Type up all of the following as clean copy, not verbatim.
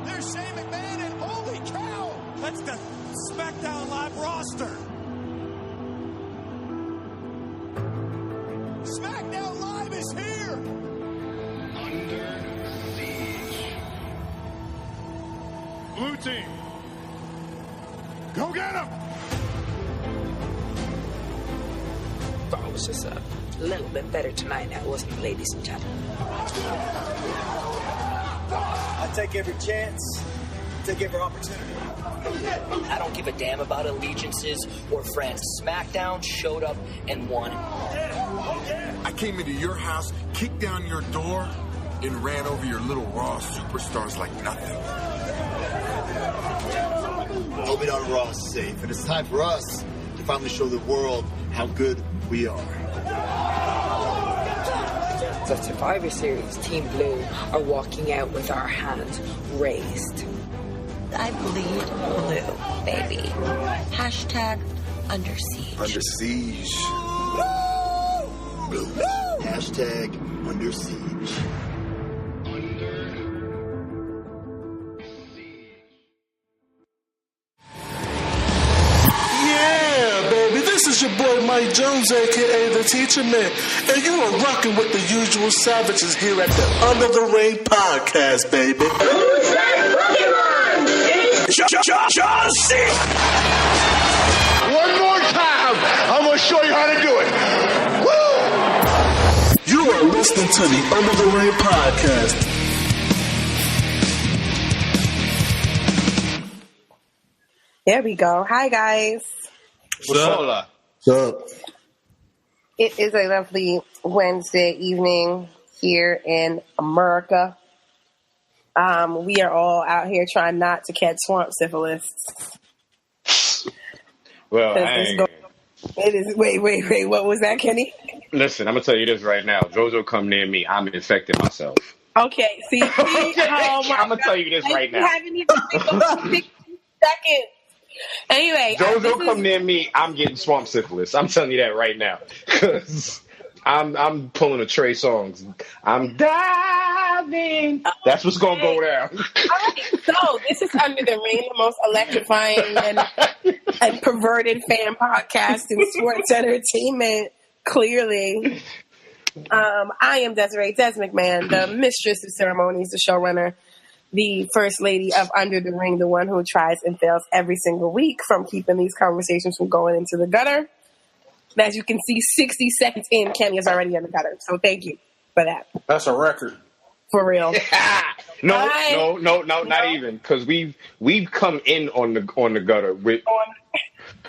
There's Shane McMahon, and holy cow! That's the SmackDown Live roster. SmackDown Live is here. Under siege. Blue team, go get him! Thought it was just a little bit better tonight than it was, ladies and gentlemen. I take every chance, take every opportunity. I don't give a damn about allegiances or friends. SmackDown showed up and won. I came into your house, kicked down your door, and ran over your little Raw superstars like nothing. Hope it on Raw is safe, and it's time for us to finally show the world how good we are. The Survivor Series, Team Blue, are walking out with our hands raised. I bleed blue, baby. Hashtag under siege. Under siege. Blue. Hashtag under siege. This is your boy Mike Jones, aka The Teacher Man, and you are rocking with the usual savages here at the Under the Ring podcast, baby. Who's that Pokemon? John Cena! One more time, I'm gonna show you how to do it. Woo! You are listening to the Under the Ring podcast. There we go. Hi, guys. What's up? What's up? It is a lovely Wednesday evening here in America. We are all out here trying not to catch swamp syphilis. Well, it is. Wait. What was that, Kenny? Listen, I'm gonna tell you this right now. JoJo come near me, I'm infecting myself. Okay, see, Okay. Oh my I'm gonna tell you this right now. You haven't even been 60 seconds. Anyway, JoJo come near me, I'm getting swamp syphilis. I'm telling you that right now. Because I'm pulling a Trey Songz. I'm diving. That's what's going to go down. All right, so this is Under the Ring, the most electrifying and perverted fan podcast in sports entertainment, clearly. I am Desiree Des McMahon, the mistress of ceremonies, the showrunner, the first lady of Under the Ring, the one who tries and fails every single week from keeping these conversations from going into the gutter. As you can see, 60 seconds in, Kenny is already in the gutter. So thank you for that. That's a record. For real. No, not even. Because we've come in on the gutter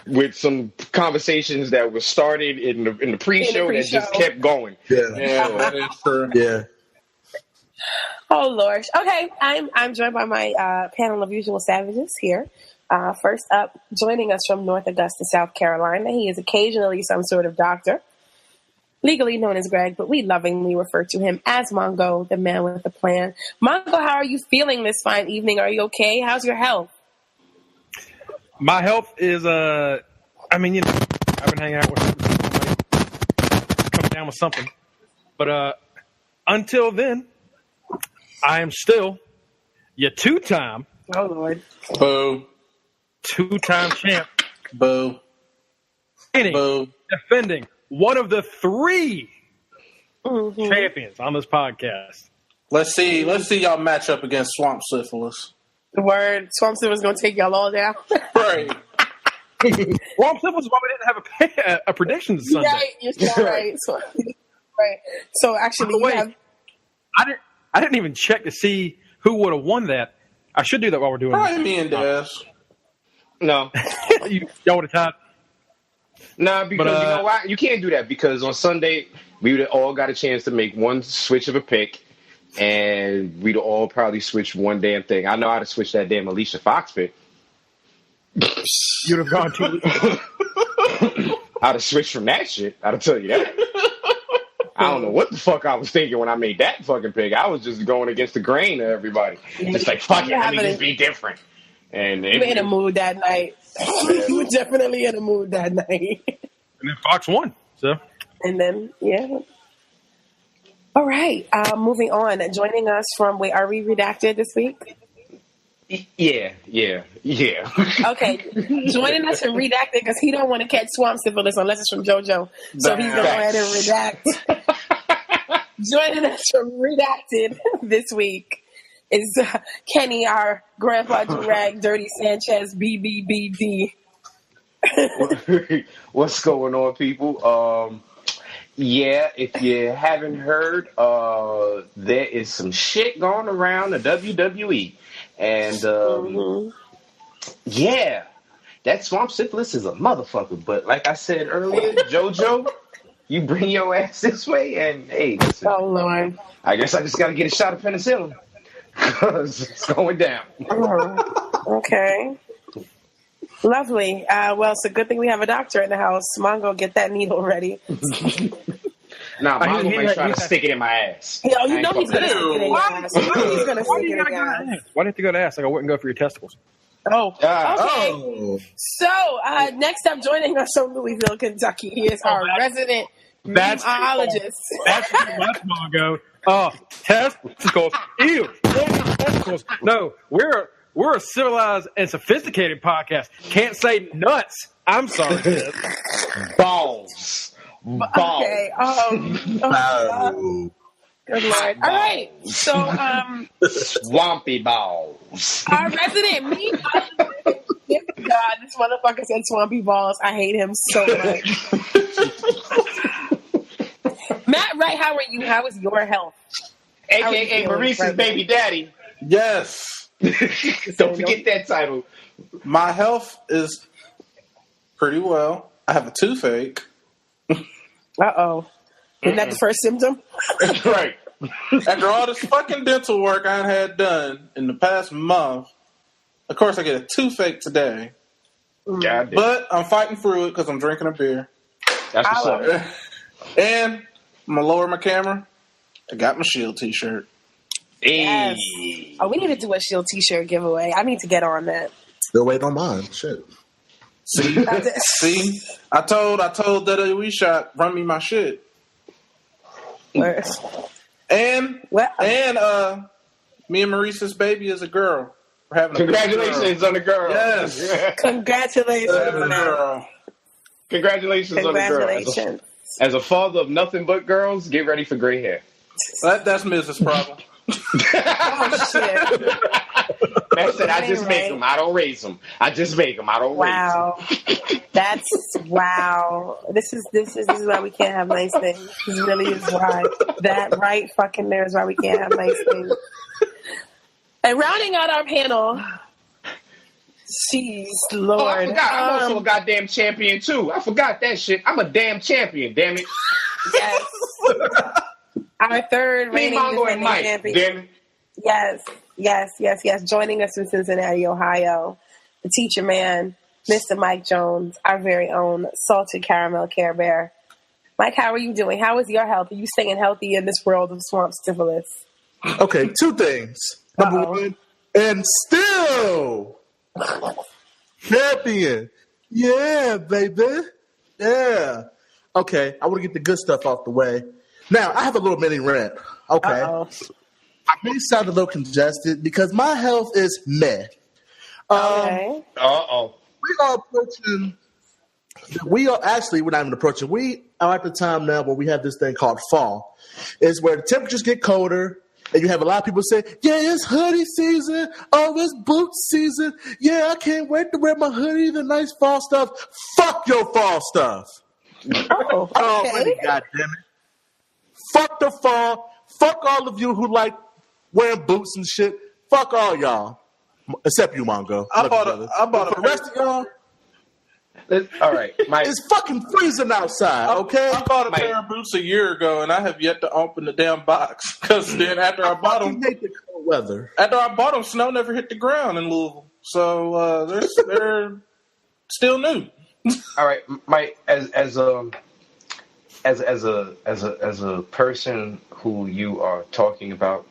with some conversations that were started in the pre-show that just kept going. Yeah, that is true. Yeah. Oh Lord. Okay, I'm joined by my panel of usual savages here. First up, joining us from North Augusta, South Carolina, he is occasionally some sort of doctor, legally known as Greg, but we lovingly refer to him as Mongo, the man with a plan. Mongo, how are you feeling this fine evening? Are you okay? How's your health? My health is, I've been hanging out with coming down with something, but until then, I am still your two-time. Oh, Lord. Boo. Two-time champ. Boo. Boo. Defending one of the three champions on this podcast. Let's see y'all match up against Swamp Syphilis. The word Swamp Syphilis is going to take y'all all down. Right. Swamp Syphilis is why we didn't have a prediction Sunday. Right, you're so right. Right. So actually, you have... I didn't even check to see who would have won that. I should do that while we're doing Probably me and Des. No. Y'all would have tied? Nah, because you know why? You can't do that because on Sunday, we would have all got a chance to make one switch of a pick, and we'd all probably switch one damn thing. I know how to switch that damn Alicia Fox pick. You'd have gone too. I'd have switched from that shit. I'll tell you that. I don't know what the fuck I was thinking when I made that fucking pick. I was just going against the grain of everybody. Just like, fuck it, let me just be different. And you were in a mood that night. You were definitely in a mood that night. And then Fox won. So. And then, yeah. All right. Moving on. Joining us from, are we redacted this week? Yeah. Okay, joining us in redacted because he don't want to catch swamp syphilis unless it's from JoJo. So he's gonna go ahead and redact. Joining us from redacted this week is Kenny, our Grandpa Durag, Dirty Sanchez, BBBD. What's going on, people? Yeah, if you haven't heard, there is some shit going around the WWE. And, yeah, that swamp syphilis is a motherfucker. But like I said earlier, JoJo, you bring your ass this way, and hey, listen. Oh, Lord. I guess I just got to get a shot of penicillin because it's going down. Okay. Lovely. Well, it's a good thing we have a doctor in the house. Mongo, get that needle ready. Nah, Mongo might try to stick it in my ass. Yeah, you know he's going to stick it in your ass. He's going to stick it in your ass. Why didn't you go to ass? Like I wouldn't go for your testicles. Oh, okay. So, next up, joining us from Louisville, Kentucky, he is our resident memeologist. That's Mongo. Testicles. Ew. Testicles. No, we're a civilized and sophisticated podcast. Can't say nuts. I'm sorry, Ted. Balls. Okay. Good Lord. All right. So, swampy balls. Our resident memeologist. God, this motherfucker said swampy balls. I hate him so much. Matt Wright, how are you? How is your health? AKA Maurice's baby daddy. Yes. Don't forget that title. My health is pretty well. I have a toothache. Uh-oh. Isn't that the first symptom? Right. After all this fucking dental work I had done in the past month, of course I get a toothache today. God damn. But I'm fighting through it because I'm drinking a beer. That's what's up. And I'm going to lower my camera. I got my Shield t-shirt. Yes. Oh, we need to do a Shield t-shirt giveaway. I need to get on that. Still waiting on mine. Shit. See, I told WWE Shop, run me my shit. And me and Maurice's baby is a girl. We're having Congratulations on the girl. Yes. Congratulations on the girl. Congratulations on the girl. As a father of nothing but girls, get ready for gray hair. That's Mrs. Problem. Oh, shit. Matt said, I just make them. I don't raise them. I just make them. I don't raise them. That's wow. This is why we can't have nice things. This really is why. That right fucking there is why we can't have nice things. And rounding out our panel, jeez, Lord. Oh, I forgot. I'm also a goddamn champion, too. I forgot that shit. I'm a damn champion, damn it. Yes. Our third reigning defending champion. Damn it. Yes. Joining us from Cincinnati, Ohio, the teacher man, Mr. Mike Jones, our very own salted caramel Care Bear. Mike, how are you doing? How is your health? Are you staying healthy in this world of swamp syphilis? Okay, two things. Number one, and still champion. Yeah, baby. Yeah. Okay, I want to get the good stuff off the way. Now, I have a little mini rant. Okay. Uh-oh. I may sound a little congested because my health is meh. Okay. We are actually, we're not even approaching. We are at the time now where we have this thing called fall. It's where the temperatures get colder, and you have a lot of people say, yeah, it's hoodie season. Oh, it's boot season. Yeah, I can't wait to wear my hoodie, the nice fall stuff. Fuck your fall stuff. Oh, okay. Already, goddammit. Fuck the fall. Fuck all of you who like wearing boots and shit. Fuck all y'all. Except you, Mongo. I bought the rest of y'all. All right, Mike. It's fucking freezing outside, okay? I bought a pair of boots a year ago, and I have yet to open the damn box. Because then after I bought them, hate the cold weather. After I bought them, snow never hit the ground in Louisville. So they're still new. All right, Mike. As a person who you are talking about,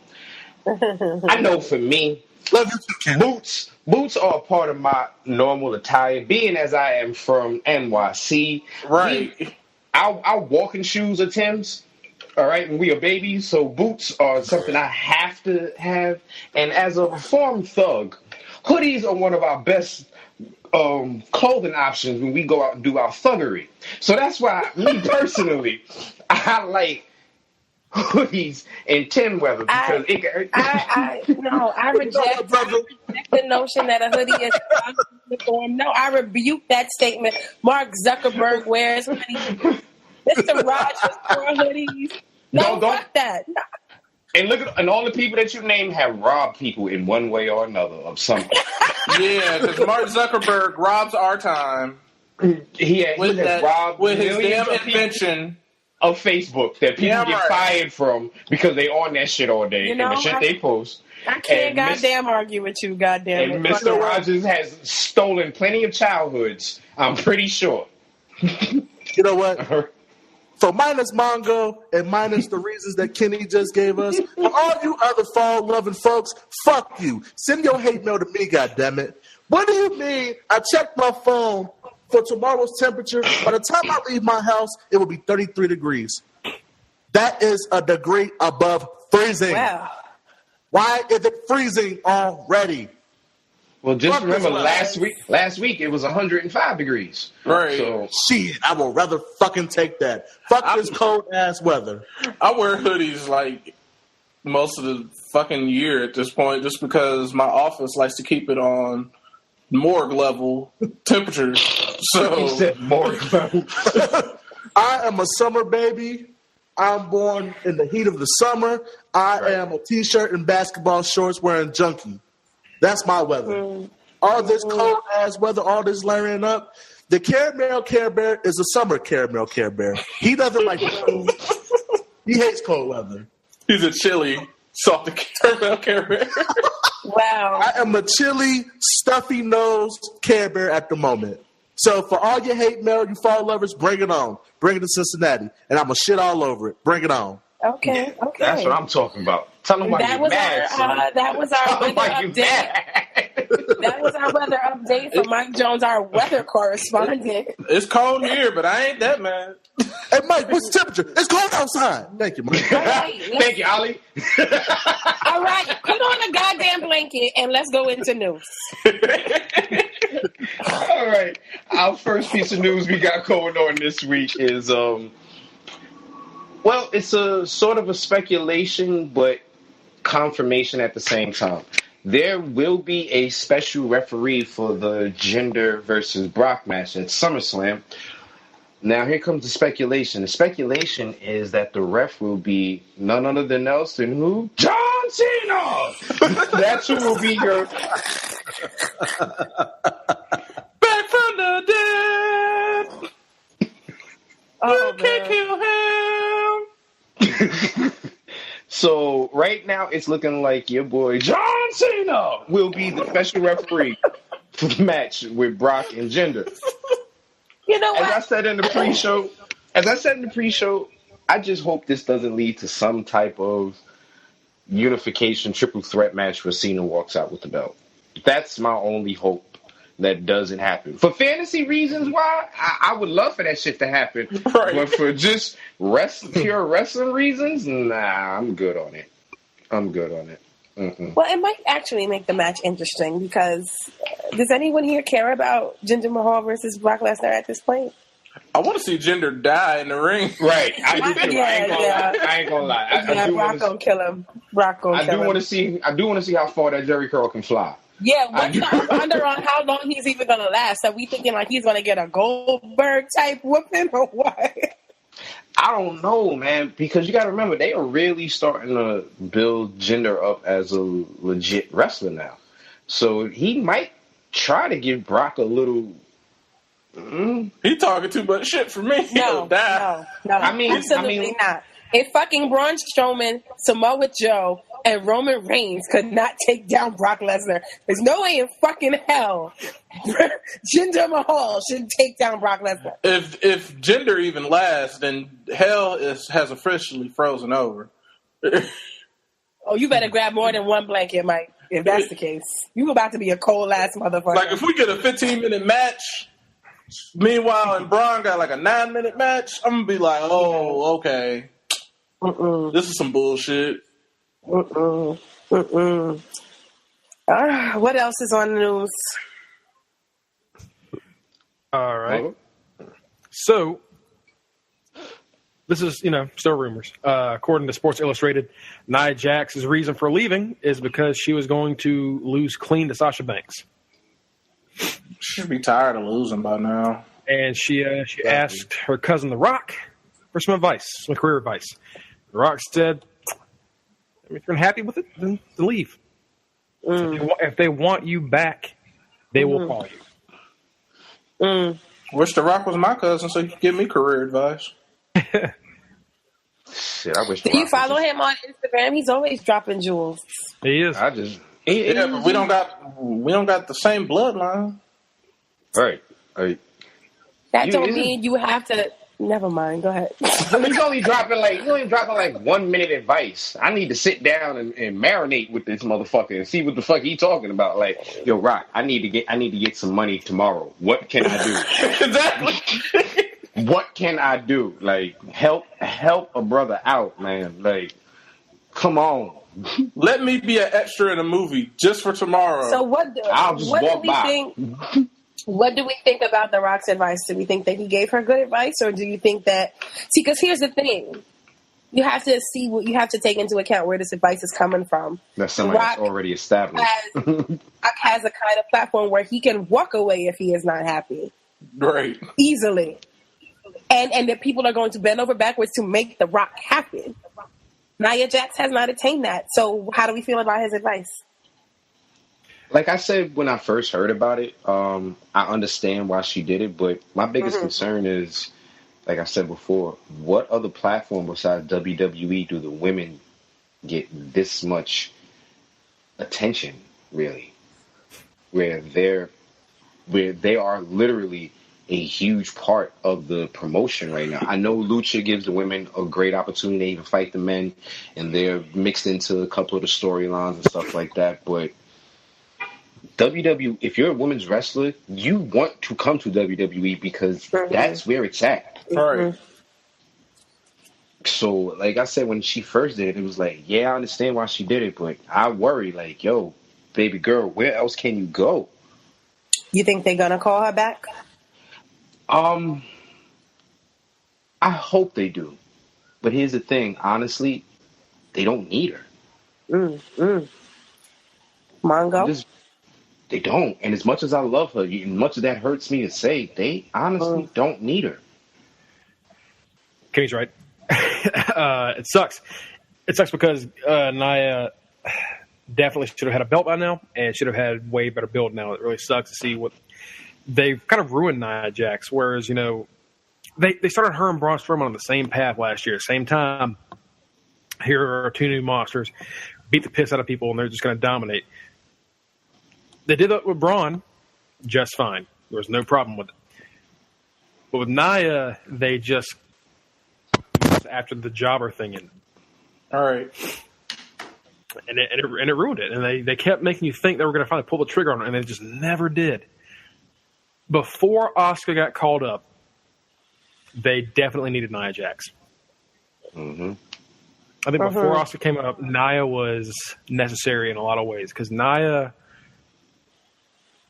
I know for me, love you too, Boots are a part of my normal attire. Being as I am from NYC, right? Our walking shoes are Tim's. All right, when we are babies, so boots are something I have to have. And as a reformed thug, hoodies are one of our best clothing options when we go out and do our thuggery. So that's why, me personally, I like hoodies in 10 weather because I reject the notion that a hoodie is uniform. No, I rebuke that statement. Mark Zuckerberg wears hoodies. Mr. Rogers wears hoodies. No, fuck that. No. And look at all the people that you named have robbed people in one way or another of something. Yeah, because Mark Zuckerberg robs our time. He has robbed with his millions damn of invention of Facebook that people get fired from because they on that shit all day and the shit they post. I can't goddamn argue with you, goddamn and it. Mr. Rogers has stolen plenty of childhoods, I'm pretty sure. You know what? So minus Mongo and minus the reasons that Kenny just gave us, for all you other fall-loving folks, fuck you. Send your hate mail to me, goddammit. What do you mean? I checked my phone for tomorrow's temperature. By the time I leave my house, it will be 33 degrees. That is a degree above freezing. Wow. Why is it freezing already? Well, just remember last week it was 105 degrees. Right. So shit, I would rather fucking take that. Fuck this cold ass weather. I wear hoodies like most of the fucking year at this point, just because my office likes to keep it on morgue level temperature. So you said morgue level. I am a summer baby. I'm born in the heat of the summer. I am a t-shirt and basketball shorts wearing junkie. That's my weather. All this cold ass weather, all this layering up. The caramel Care Bear is a summer caramel Care Bear. He doesn't like cold. He hates cold weather. He's a chilly, salted caramel Care Bear. Wow. I am a chilly, stuffy nosed Care Bear at the moment. So for all your hate mail, you fall lovers, bring it on. Bring it to Cincinnati. And I'm going to shit all over it. Bring it on. Okay. That's what I'm talking about. Tell them why you're mad, son. That was our weather update. That was our weather update for Mike Jones, our weather correspondent. It's cold here, but I ain't that mad. Hey, Mike, what's the temperature? It's cold outside. Thank you, Mike. Right, thank you, Ollie. All right, put on a goddamn blanket and let's go into news. All right. Our first piece of news we got going on this week is, well, it's a sort of a speculation, but confirmation at the same time. There will be a special referee for the Jinder versus Brock match at SummerSlam. Now, here comes the speculation. The speculation is that the ref will be none other than who? John Cena! That's who will be your... Back from the dead! You can't kill him! So, right now, it's looking like your boy John Cena will be the special referee for the match with Brock and Jinder. You know what? As I said in the pre-show, I just hope this doesn't lead to some type of unification triple threat match where Cena walks out with the belt. That's my only hope that doesn't happen. For fantasy reasons, why? I would love for that shit to happen. Right. But for just pure wrestling reasons, nah, I'm good on it. Mm-mm. Well, it might actually make the match interesting because does anyone here care about Jinder Mahal versus Brock Lesnar at this point? I want to see Jinder die in the ring. Right. I do too. I ain't gonna lie. Brock gonna kill him. I do want to see how far that Jerry curl can fly. Yeah, what's the under on how long he's even gonna last? Are we thinking like he's gonna get a Goldberg type whooping or what? I don't know, man, because you got to remember, they are really starting to build Jinder up as a legit wrestler now. So he might try to give Brock a little... He talking too much shit for me. No. Absolutely not. If fucking Braun Strowman, Samoa Joe, and Roman Reigns could not take down Brock Lesnar, there's no way in fucking hell Jinder Mahal should take down Brock Lesnar. If Jinder even lasts, then hell has officially frozen over. Oh, you better grab more than one blanket, Mike, if that's the case. You about to be a cold-ass motherfucker. Like, if we get a 15-minute match, meanwhile, and Braun got like a 9-minute match, I'm going to be like, oh, okay. This is some bullshit. What else is on the news? All right. So, this is, still rumors. According to Sports Illustrated, Nia Jax's reason for leaving is because she was going to lose clean to Sasha Banks. Should be tired of losing by now. And she asked her cousin The Rock for some advice, some career advice. The Rock said, if you're unhappy with it, then leave. If they want you back, they will call you. Wish The Rock was my cousin so he could give me career advice. Shit, I wish. Do you follow him on Instagram? He's always dropping jewels. He is. I just but we don't got the same bloodline. Right. That don't mean you have to. Never mind. Go ahead. He's only dropping like 1 minute advice. I need to sit down and marinate with this motherfucker and see what the fuck he talking about. Like, yo, Rock, I need to get some money tomorrow. What can I do? Exactly. What can I do? Like, help a brother out, man. Like, come on. Let me be an extra in a movie just for tomorrow. So I'll just walk by. What do we think about The Rock's advice? Do we think that he gave her good advice, or do you think that? See, because here's the thing: you have to see what you have to take into account where this advice is coming from. That's somebody that's already established. Has a kind of platform where he can walk away if he is not happy, right? Easily, and that people are going to bend over backwards to make The Rock happen. Nia Jax has not attained that. So, how do we feel about his advice? Like I said when I first heard about it, I understand why she did it, but my biggest concern is, like I said before, what other platform besides WWE do the women get this much attention, really? Where they are literally a huge part of the promotion right now. I know Lucha gives the women a great opportunity to even fight the men, and they're mixed into a couple of the storylines and stuff like that, but WWE, if you're a women's wrestler, you want to come to WWE because that's where it's at. Right. So, like I said, when she first did it, it was like, yeah, I understand why she did it, but I worry, like, yo, baby girl, where else can you go? You think they're gonna call her back? I hope they do. But here's the thing, honestly, they don't need her. Mongo? They don't. And as much as I love her, as much as that hurts me to say, they honestly don't need her. Kenny's right. It sucks. It sucks because Nia definitely should have had a belt by now and should have had way better build now. It really sucks to see what they've kind of ruined Nia Jax. Whereas, they started her and Braun Strowman on the same path last year. Same time. Here are two new monsters. Beat the piss out of people and they're just going to dominate. They did that with Braun just fine. There was no problem with it. But with Nia, they just after the jobber thing in. All right. And it ruined it. And they kept making you think they were going to finally pull the trigger on it, and they just never did. Before Asuka got called up, they definitely needed Nia Jax. Mm-hmm. I think before Asuka came up, Nia was necessary in a lot of ways because Nia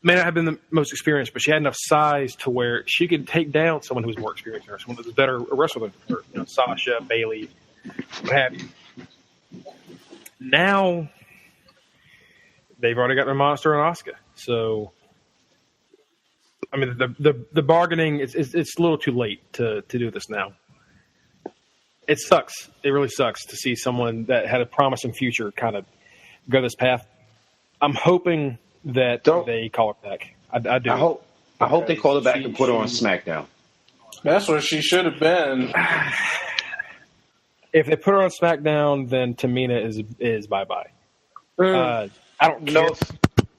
may not have been the most experienced, but she had enough size to where she could take down someone who was more experienced or someone who was better wrestler than her. Sasha, Bayley, what have you. Now, they've already got their monster and Asuka. So, I mean, the bargaining, it's a little too late to do this now. It sucks. It really sucks to see someone that had a promising future kind of go this path. I'm hoping that they call it back. I do. I hope they call it back and put her on SmackDown. That's where she should have been. If they put her on SmackDown, then Tamina is bye-bye. I don't know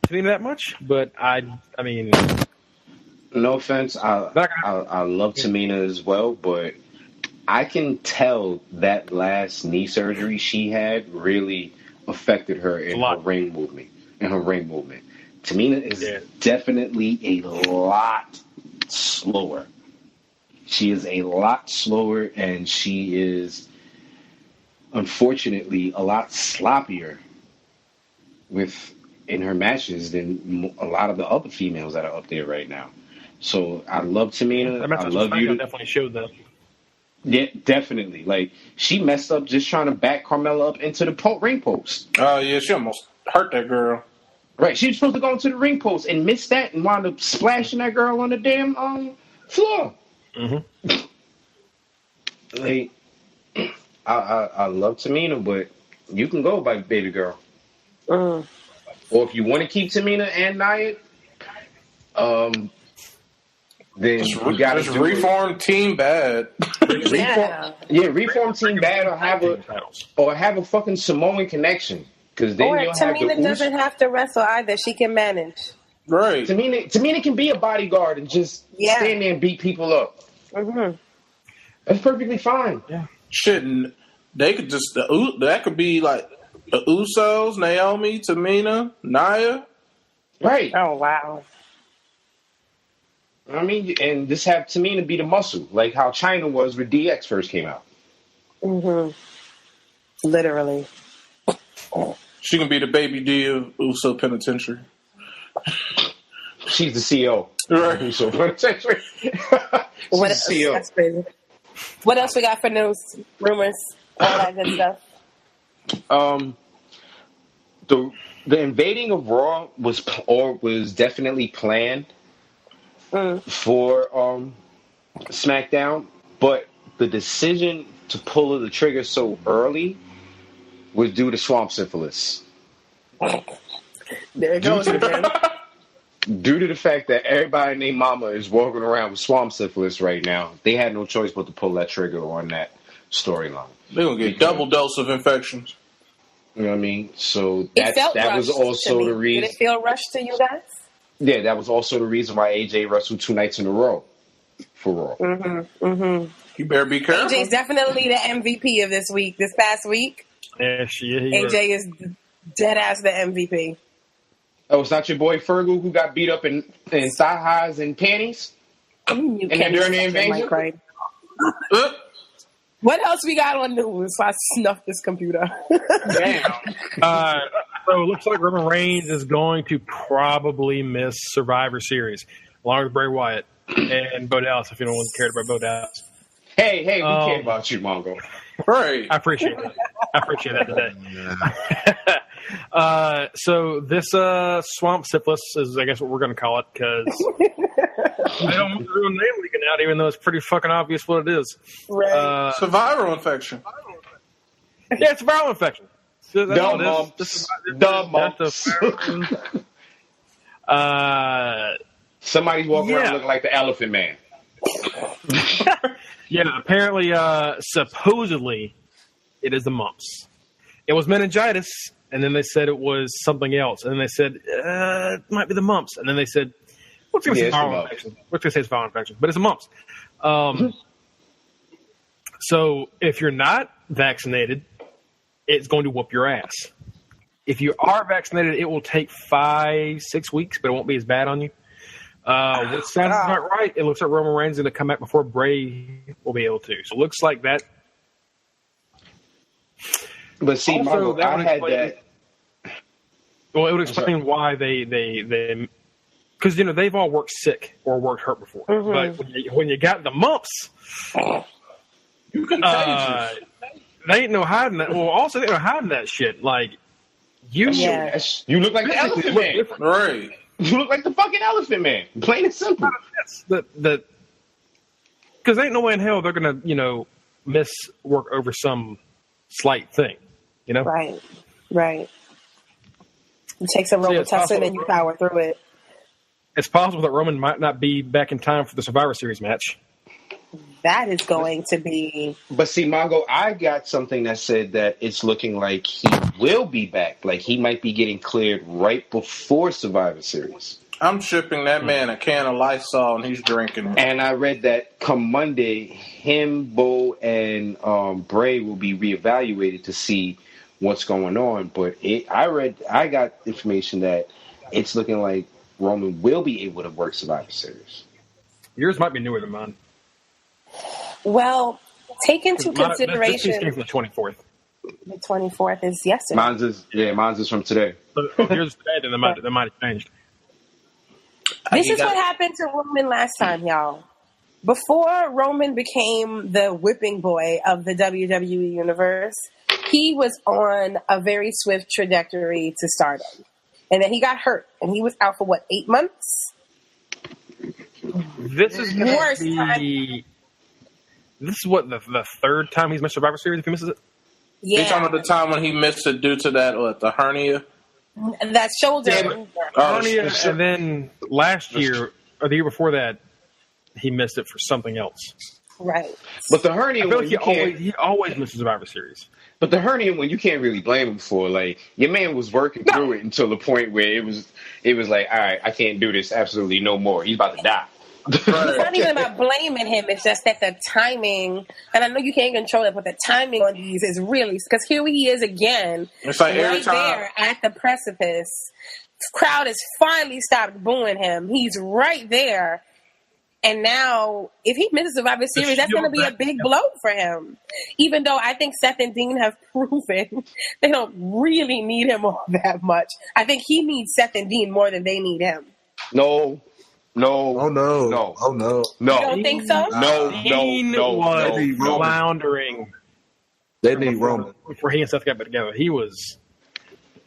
Tamina that much, but I mean... No offense, I love Tamina as well, but I can tell that last knee surgery she had really affected her in her ring movement. Tamina is definitely a lot slower. She is a lot slower, and she is, unfortunately, a lot sloppier with in her matches than a lot of the other females that are up there right now. So I love Tamina. That match I love you. Definitely showed that. Yeah, definitely. Like, she messed up just trying to back Carmella up into the ring post. Oh, yeah, she almost hurt that girl. Right, she was supposed to go into the ring post and miss that and wound up splashing that girl on the damn floor. Mm-hmm. Like, I love Tamina, but you can go by Baby Girl. Or if you want to keep Tamina and Nia, then you got to reform Team Bad. Reform Team Bad, or have a fucking Samoan connection. Because then or you'll have Tamina doesn't have to wrestle either; she can manage. Right. Tamina can be a bodyguard and just stand there and beat people up. Mm-hmm. That's perfectly fine. Yeah. Shouldn't they could just that could be like the Usos, Naomi, Tamina, Nia. Right. Oh wow. I mean, and just have Tamina be the muscle, like how Chyna was when DX first came out. Mm-hmm. Literally. She can be the baby D of Uso Penitentiary. She's the CEO. Right. Uso Penitentiary. What else? CEO. That's crazy. What else we got for news, rumors, all that good stuff? The invading of Raw was definitely planned for SmackDown, but the decision to pull the trigger so early was due to swamp syphilis. There it goes again. Due to the fact that everybody named Mama is walking around with swamp syphilis right now, they had no choice but to pull that trigger on that storyline. They're going to get double dose of infections. You know what I mean? So that was also the reason. Did it feel rushed to you guys? Yeah, that was also the reason why AJ wrestled 2 nights in a row for Raw. Mm-hmm. Mm-hmm. You better be careful. AJ's definitely the MVP of this past week. Yeah, AJ is dead ass the MVP. Oh, it's not your boy Fergal who got beat up in thigh highs and panties? And then during the invasion? What else we got on news? So I snuffed this computer. Damn. So it looks like Roman Reigns is going to probably miss Survivor Series, along with Bray Wyatt and Bo Dallas, if you don't want to care about Bo Dallas. Hey, we care about you, Mongo. Right. I appreciate that. I appreciate that today. So this swamp syphilis is, I guess, what we're going to call it, because they don't want the real name leaking out, even though it's pretty fucking obvious what it is. Right. It's a viral infection. Yeah, it's a viral infection. So Dumb mumps. Somebody's walking around looking like the Elephant Man. Yeah, apparently, supposedly, it is the mumps. It was meningitis, and then they said it was something else, and then they said it might be the mumps, and then they said, "What's going to say viral infection?" What's going to say it's viral infection, but it's the mumps. So if you're not vaccinated, it's going to whoop your ass. If you are vaccinated, it will take 5-6 weeks, but it won't be as bad on you. What sounds not right, it looks like Roman Reigns is going to come back before Bray will be able to. So it looks like that. But see, also, Margo, I had that. Well, it would explain why they because they've all worked sick or worked hurt before. Mm-hmm. But when you got the mumps, you contagious. They ain't no hiding that. Well, also they ain't no hiding that shit. Like you look like the Elephant Man, right? You look like the fucking Elephant Man. Plain and simple. Because ain't no way in hell they're gonna miss work over some slight thing. Right. It takes a Robitussin and you power through it. It's possible that Roman might not be back in time for the Survivor Series match. That is going to be... But see, Mongo, I got something that said that it's looking like he will be back. Like, he might be getting cleared right before Survivor Series. I'm shipping that man a can of Lysol and he's drinking it. And I read that come Monday, him, Bo, and Bray will be reevaluated to see what's going on. But I got information that it's looking like Roman will be able to work Survivor Series. Yours might be newer than mine. Well, take into consideration... This came from the 24th. The 24th is yesterday. Mine's is from today. Yours is today, then that might have changed. This is what happened to Roman last time, y'all. Before Roman became the whipping boy of the WWE Universe, he was on a very swift trajectory to stardom. And then he got hurt, and he was out for, 8 months? This is worst This is what, the third time he's missed Survivor Series if he misses it? Yeah. You're talking about the time when he missed it due to that, the hernia? That shoulder. Hernia, and then last year, or the year before that, he missed it for something else. Right. But the hernia, I feel like he always misses Survivor Series. But the hernia one, you can't really blame him for. Like, your man was working through it until the point where it was like, all right, I can't do this absolutely no more. He's about to die. It's not even about blaming him. It's just that the timing, and I know you can't control it, but the timing on these is really, because here he is again, it's like right there at the precipice. Crowd has finally stopped booing him. He's right there. And now, if he misses Survivor Series, that's going to be a big blow for him. Even though I think Seth and Dean have proven they don't really need him all that much. I think he needs Seth and Dean more than they need him. No. Oh, no. Oh, no. No. You don't think so? Dean was floundering. They need Roman. Before he and Seth got back together, he was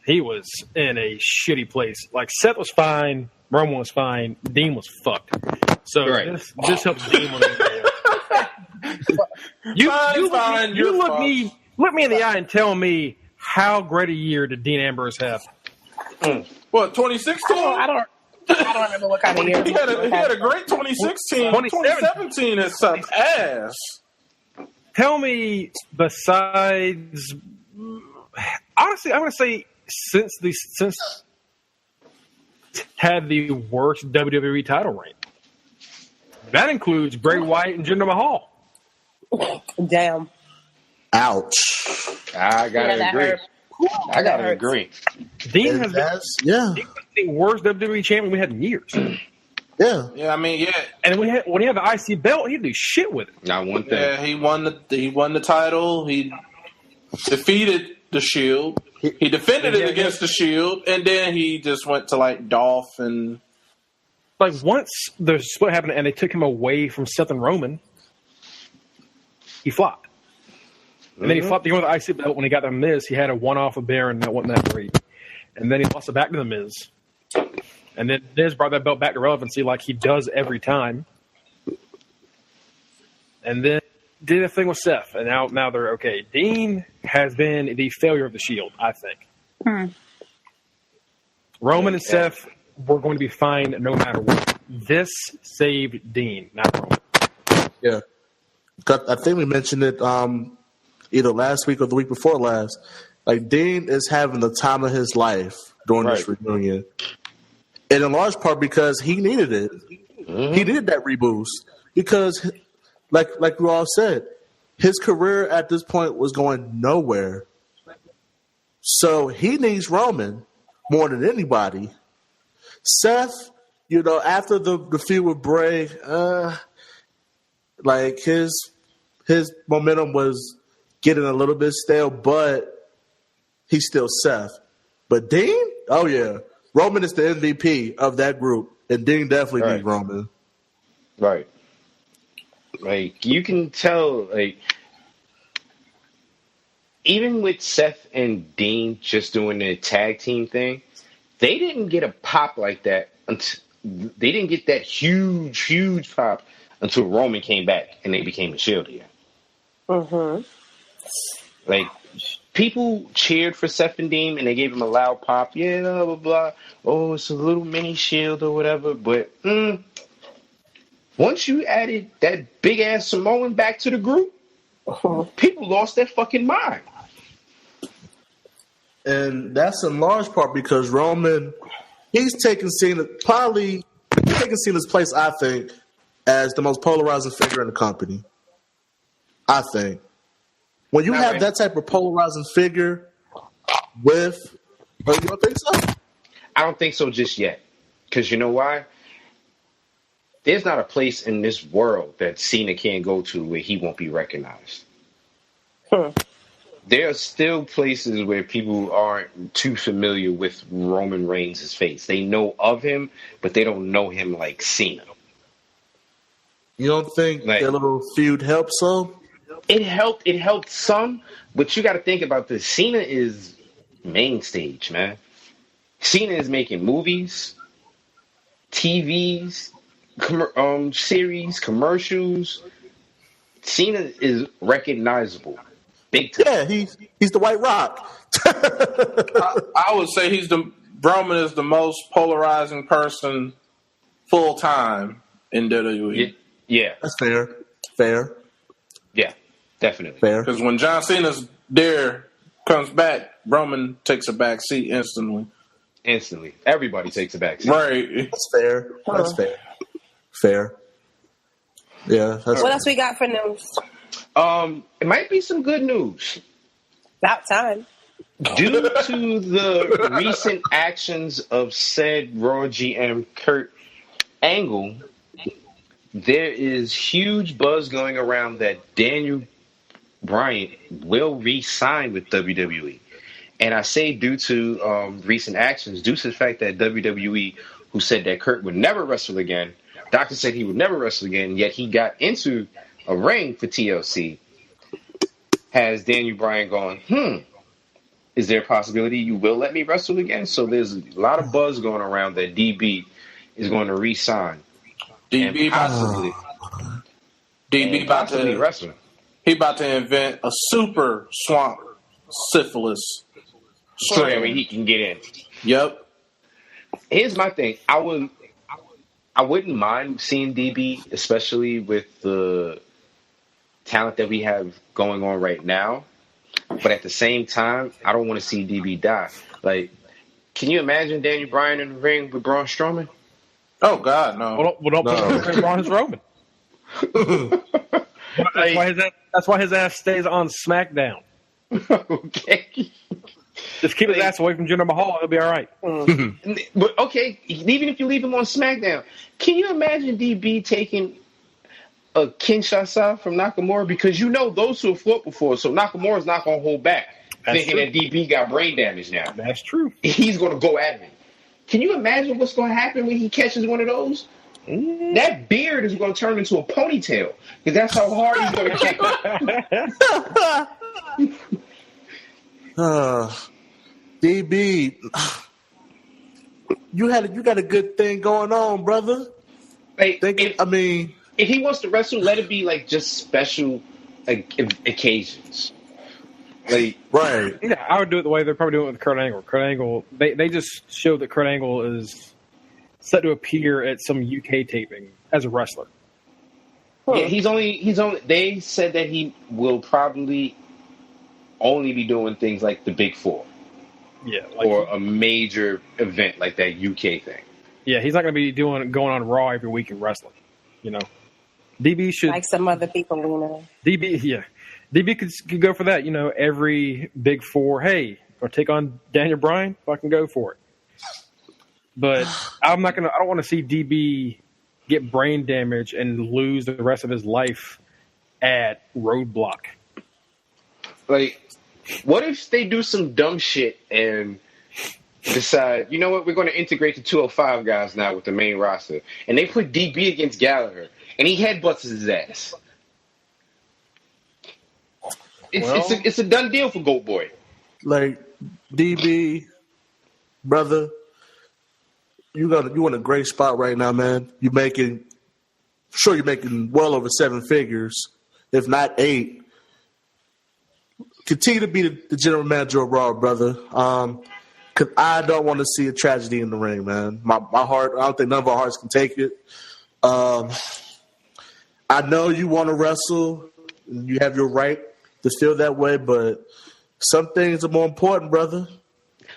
in a shitty place. Like, Seth was fine, Roman was fine, Dean was fucked. So this helps Dean more than anybody else. You look me in the eye and tell me how great a year did Dean Ambrose have? What, 2016? I don't remember what kind of year. He had a great 2016. 2017 is such ass. Tell me, besides, honestly, I want to say since had the worst WWE title reign. That includes Bray Wyatt and Jinder Mahal. Damn. Ouch. I gotta agree. Dean has been the worst WWE champion we had in years. Yeah. Yeah, I mean, yeah. And when he had the IC belt, he didn't do shit with it. Not one thing. Yeah, he won the title. He defeated the Shield. He defended it against the Shield, and then he just went to like Dolph and. Like, once the split happened and they took him away from Seth and Roman, he flopped. And then he flopped again with the IC belt when he got the Miz. He had a one-off with Baron, and that wasn't that great. And then he lost it back to the Miz. And then Miz brought that belt back to relevancy like he does every time. And then did a thing with Seth, and now they're okay. Dean has been the failure of the Shield, I think. Roman and Seth were going to be fine no matter what. This saved Dean, not Roman. Yeah. I think we mentioned it either last week or the week before last. Like, Dean is having the time of his life during this reunion. And in large part because he needed it. He needed that reboost. Because, like we all said, his career at this point was going nowhere. So he needs Roman more than anybody. Seth, after the feud with Bray, like his momentum was getting a little bit stale, but he's still Seth. But Dean, oh yeah, Roman is the MVP of that group, and Dean definitely needs Roman. Right. Like, you can tell, like, even with Seth and Dean just doing the tag team thing, they didn't get a pop like that until they didn't get that huge pop until Roman came back and they became a Shield again. Like, people cheered for Seth and Dean and they gave him a loud pop. Yeah, blah, blah, blah. Oh, it's a little mini Shield or whatever. But once you added that big-ass Samoan back to the group, people lost their fucking mind. And that's in large part because Roman, he's taken Cena's place, I think, as the most polarizing figure in the company. I think. When you have that type of polarizing figure with... you don't think so? I don't think so just yet. Because you know why? There's not a place in this world that Cena can't go to where he won't be recognized. there are still places where people aren't too familiar with Roman Reigns' face. They know of him, but they don't know him like Cena. You don't think Like, that little feud helped some? It helped some, but you got to think about this. Cena is main stage, man. Cena is making movies, TVs, series, commercials. Cena is recognizable, big time. Yeah, he's the White Rock. I would say Roman is the most polarizing person full time in WWE. Yeah, that's fair. Yeah, definitely fair. Because when John Cena's there, comes back, Roman takes a back seat instantly. Everybody takes a back seat. Right. That's fair. That's fair. Fair. Yeah. What else we got for news? It might be some good news. About time. Due to the recent actions of said Raw GM Kurt Angle, there is huge buzz going around that Daniel Bryan will re-sign with WWE. And I say due to recent actions, due to the fact that WWE, who said that Kurt would never wrestle again, doctor said he would never wrestle again, yet he got into a ring for TLC, has Daniel Bryan going, is there a possibility you will let me wrestle again? So there's a lot of buzz going around that DB is going to re-sign. DB about to wrestling. He about to invent a super swamp syphilis. So that way he can get in. Yep. Here's my thing. I wouldn't mind seeing DB, especially with the talent that we have going on right now. But at the same time, I don't want to see DB die. Like, can you imagine Daniel Bryan in the ring with Braun Strowman? Oh God, no. Well, don't put Braun Strowman. That's why his ass stays on SmackDown. Okay. Just keep his ass away from Jinder Mahal. He'll be all right. But okay, even if you leave him on SmackDown, can you imagine DB taking a Kinshasa from Nakamura? Because you know those two have fought before, so Nakamura's not going to hold back, thinking that DB got brain damage now. That's true. He's going to go at him. Can you imagine what's going to happen when he catches one of those? That beard is going to turn into a ponytail because that's how hard he's going to kick. DB, you got a good thing going on, brother. Like, if he wants to wrestle, let it be like just special occasions. Like, right. Yeah, I would do it the way they're probably doing it with Kurt Angle. Kurt Angle, they just showed that Kurt Angle is set to appear at some UK taping as a wrestler. Yeah, he's only. They said that he will probably only be doing things like the Big Four. Yeah, or a major event like that UK thing. Yeah, he's not going to be going on Raw every week in wrestling. You know, DB should like some other people, you know. DB could go for that. You know, every Big Four. Hey, or take on Daniel Bryan. Fucking go for it. But I don't want to see DB get brain damage and lose the rest of his life at Roadblock. Like, what if they do some dumb shit and decide, you know what, we're going to integrate the 205 guys now with the main roster, and they put DB against Gallagher, and he headbutts his ass. It's a done deal for Goat Boy. Like, DB, brother, you in a great spot right now, man. You're making well over 7 figures, if not 8. Continue to be the general manager of Raw, brother. Because I don't want to see a tragedy in the ring, man. My heart, I don't think none of our hearts can take it. I know you want to wrestle. You have your right to feel that way, but some things are more important, brother.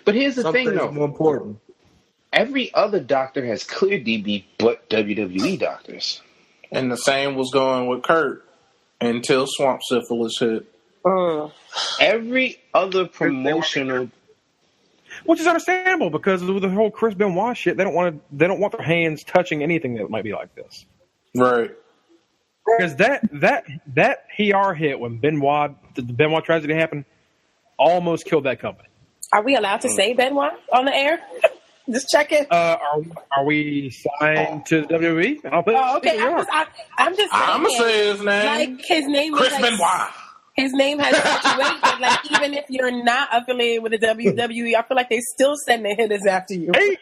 But here's the thing, though. More important. Every other doctor has cleared DB but WWE doctors. And the same was going with Kurt until Swamp Syphilis hit. Every other promotional, which is understandable because with the whole Chris Benoit shit, they don't want their hands touching anything that might be like this, right? Because that PR hit when the Benoit tragedy happened, almost killed that company. Are we allowed to say Benoit on the air? Just checking. Are we signed to the WWE? I don't think okay. I'm just saying. I'm gonna say his name. Like his name Chris is like, Benoit. His name has such weight that, like, even if you're not affiliated with the WWE, I feel like they still sending hitters after you. Hey,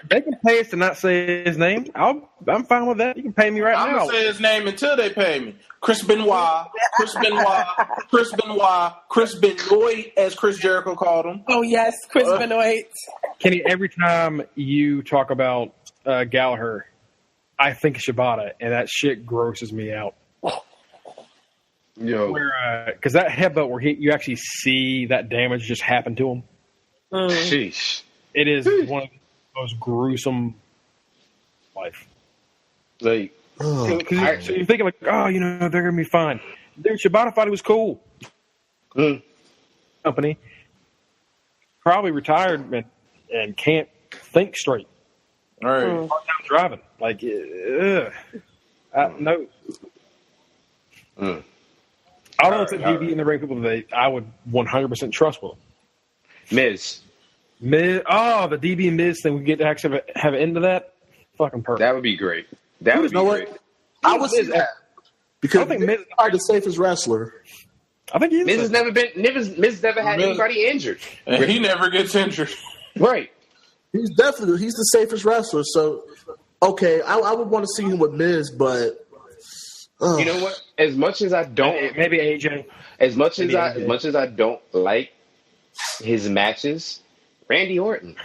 they can pay us to not say his name. I'm fine with that. You can pay me right now. I'm gonna say his name until they pay me. Chris Benoit, Chris Benoit, Chris Benoit, Chris Benoit, as Chris Jericho called him. Oh yes, Chris Benoit. Kenny, every time you talk about Gallagher, I think of Shibata, and that shit grosses me out. Yo, because that headbutt where you actually see that damage just happen to him. Sheesh. It is one of the most gruesome life. Like, so you're thinking like, oh, they're gonna be fine. Dude, Shibata thought he was cool. Company probably retired and can't think straight. All right, hard time driving. Like, no. I don't think DB in the ring people that I would 100% trust with them. Miz. The DB and Miz thing, we get to actually have an end to that. Fucking perfect. That would be great. That would be great. I would say that because I think Miz is probably the safest wrestler. I think he is. Miz has never had anybody injured, and he never gets injured. Right. He's the safest wrestler. So, okay, I would want to see him with Miz, but. You know what? As much as I don't, maybe AJ. As much as I don't like his matches, Randy Orton.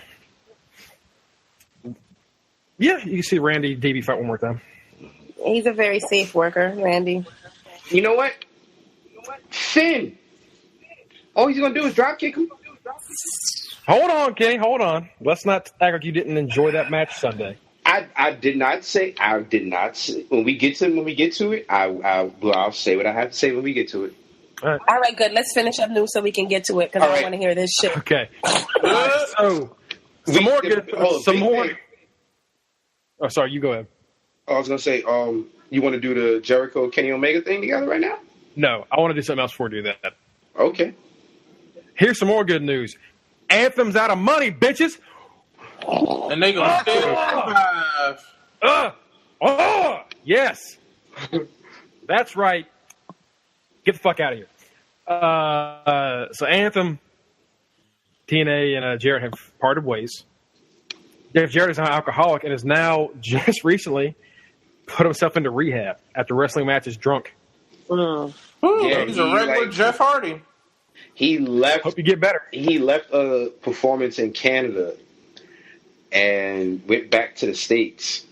Yeah, you can see Randy DB fight one more time. He's a very safe worker, Randy. You know what? Finn. All he's gonna do is drop kick him. Hold on, Kenny. Hold on. Let's not act like you didn't enjoy that match Sunday. I did not say. When we get to it, I'll say what I have to say when we get to it. All right, good. Let's finish up news so we can get to it because I want to hear this shit. Okay. So some more. Oh, sorry. You go ahead. I was gonna say, you want to do the Jericho Kenny Omega thing together right now? No, I want to do something else before we do that. Okay. Here's some more good news. Anthem's out of money, bitches. And they gonna survive. Yes. That's right. Get the fuck out of here. So Anthem, TNA, and Jarrett have parted ways. Jarrett is an alcoholic and has now just recently put himself into rehab after wrestling matches drunk. Yeah, he's a regular Jeff Hardy. He left. Hope you get better. He left a performance in Canada and went back to the States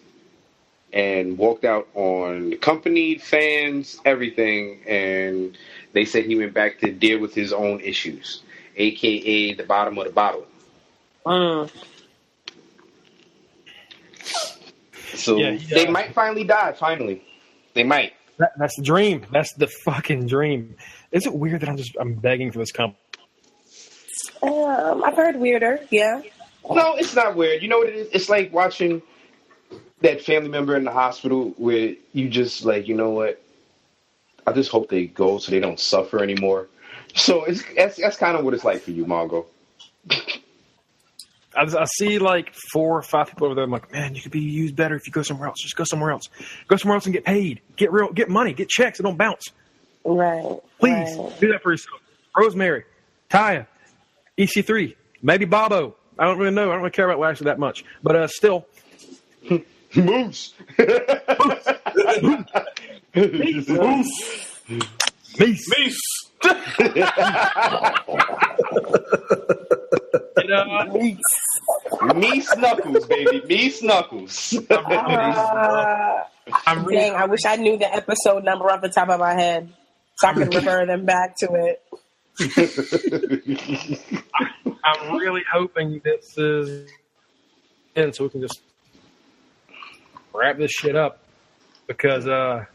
and walked out on the company, fans, everything. And they said he went back to deal with his own issues, a.k.a. the bottom of the bottle. So they might finally die, finally. They might. That's the dream. That's the fucking dream. Is it weird that I'm begging for this company? I've heard weirder, yeah. No, it's not weird. You know what it is? It's like watching that family member in the hospital where you just like, you know what? I just hope they go so they don't suffer anymore. So that's kind of what it's like for you, Mongo. I see like 4 or 5 people over there. I'm like, man, you could be used better if you go somewhere else. Just go somewhere else. Go somewhere else and get paid. Get money. Get checks and don't bounce. Right. Please do that for yourself. Rosemary, Taya, EC3, maybe Bobo. I don't really know. I don't really care about Lashley that much. But still. Moose. Meese. Meese Knuckles, baby. Meese Knuckles. Dang, I wish I knew the episode number off the top of my head so I could refer them back to it. I'm really hoping this is in so we can just wrap this shit up because I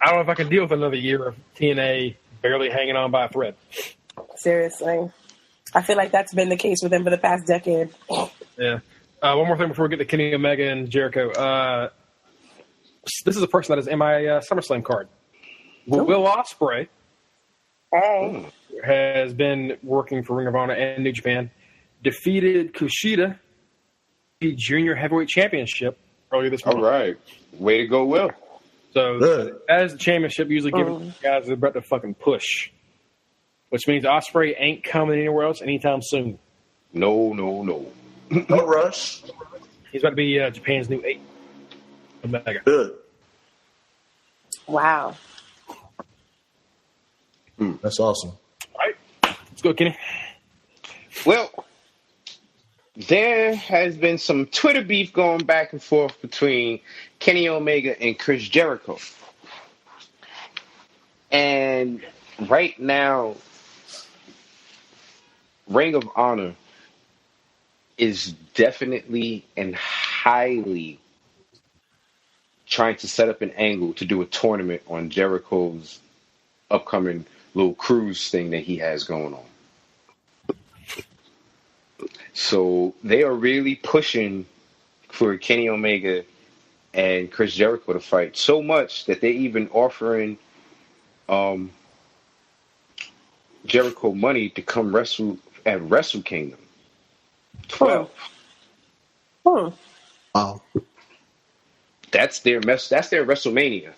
don't know if I can deal with another year of TNA barely hanging on by a thread. Seriously. I feel like that's been the case with them for the past decade. Yeah. One more thing before we get to Kenny Omega and Jericho. This is a person that is in my SummerSlam card. Will Ospreay. Hey. has been working for Ring of Honor and New Japan, defeated Kushida, the Junior Heavyweight Championship earlier this month. All right. Way to go, Will. So, as the championship, usually given guys are about to fucking push, which means Ospreay ain't coming anywhere else anytime soon. No. No rush. He's about to be Japan's new 8. Omega. Good. Wow. That's awesome. All right. Let's go, Kenny. Well, there has been some Twitter beef going back and forth between Kenny Omega and Chris Jericho. And right now, Ring of Honor is definitely and highly trying to set up an angle to do a tournament on Jericho's upcoming little cruise thing that he has going on. So they are really pushing for Kenny Omega and Chris Jericho to fight so much that they're even offering Jericho money to come wrestle at Wrestle Kingdom 12. Wow. That's their WrestleMania.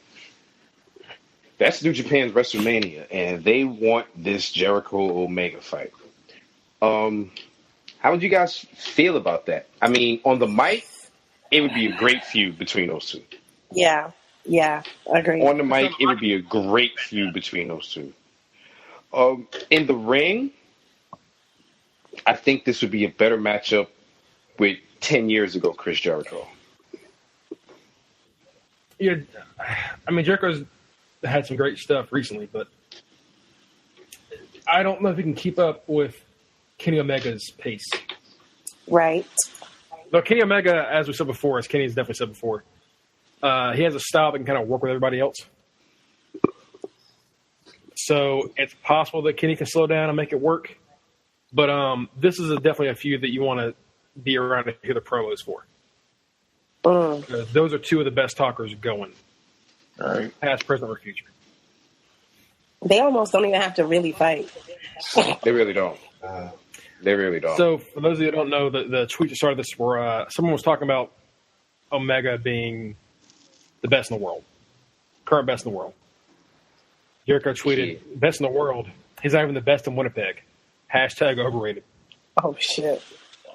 That's New Japan's WrestleMania, and they want this Jericho Omega fight. How would you guys feel about that? I mean, on the mic, it would be a great feud between those two. Yeah, I agree. On the mic, it would be a great feud between those two. In the ring, I think this would be a better matchup with 10 years ago Chris Jericho. Yeah, I mean, Jericho's had some great stuff recently, but I don't know if he can keep up with Kenny Omega's pace. Right. No, Kenny Omega, as we said before, as Kenny's definitely said before, he has a style that can kind of work with everybody else. So it's possible that Kenny can slow down and make it work. But this is definitely a feud that you want to be around to hear the promos for. Those are two of the best talkers going. All right. Past, present, or future. They almost don't even have to really fight. They really don't. They really don't. So, for those of you who don't know, the tweet that started this were someone was talking about Omega being the best in the world, current best in the world. Jericho tweeted, "Best in the world. He's not even the best in Winnipeg. Hashtag overrated." Oh shit!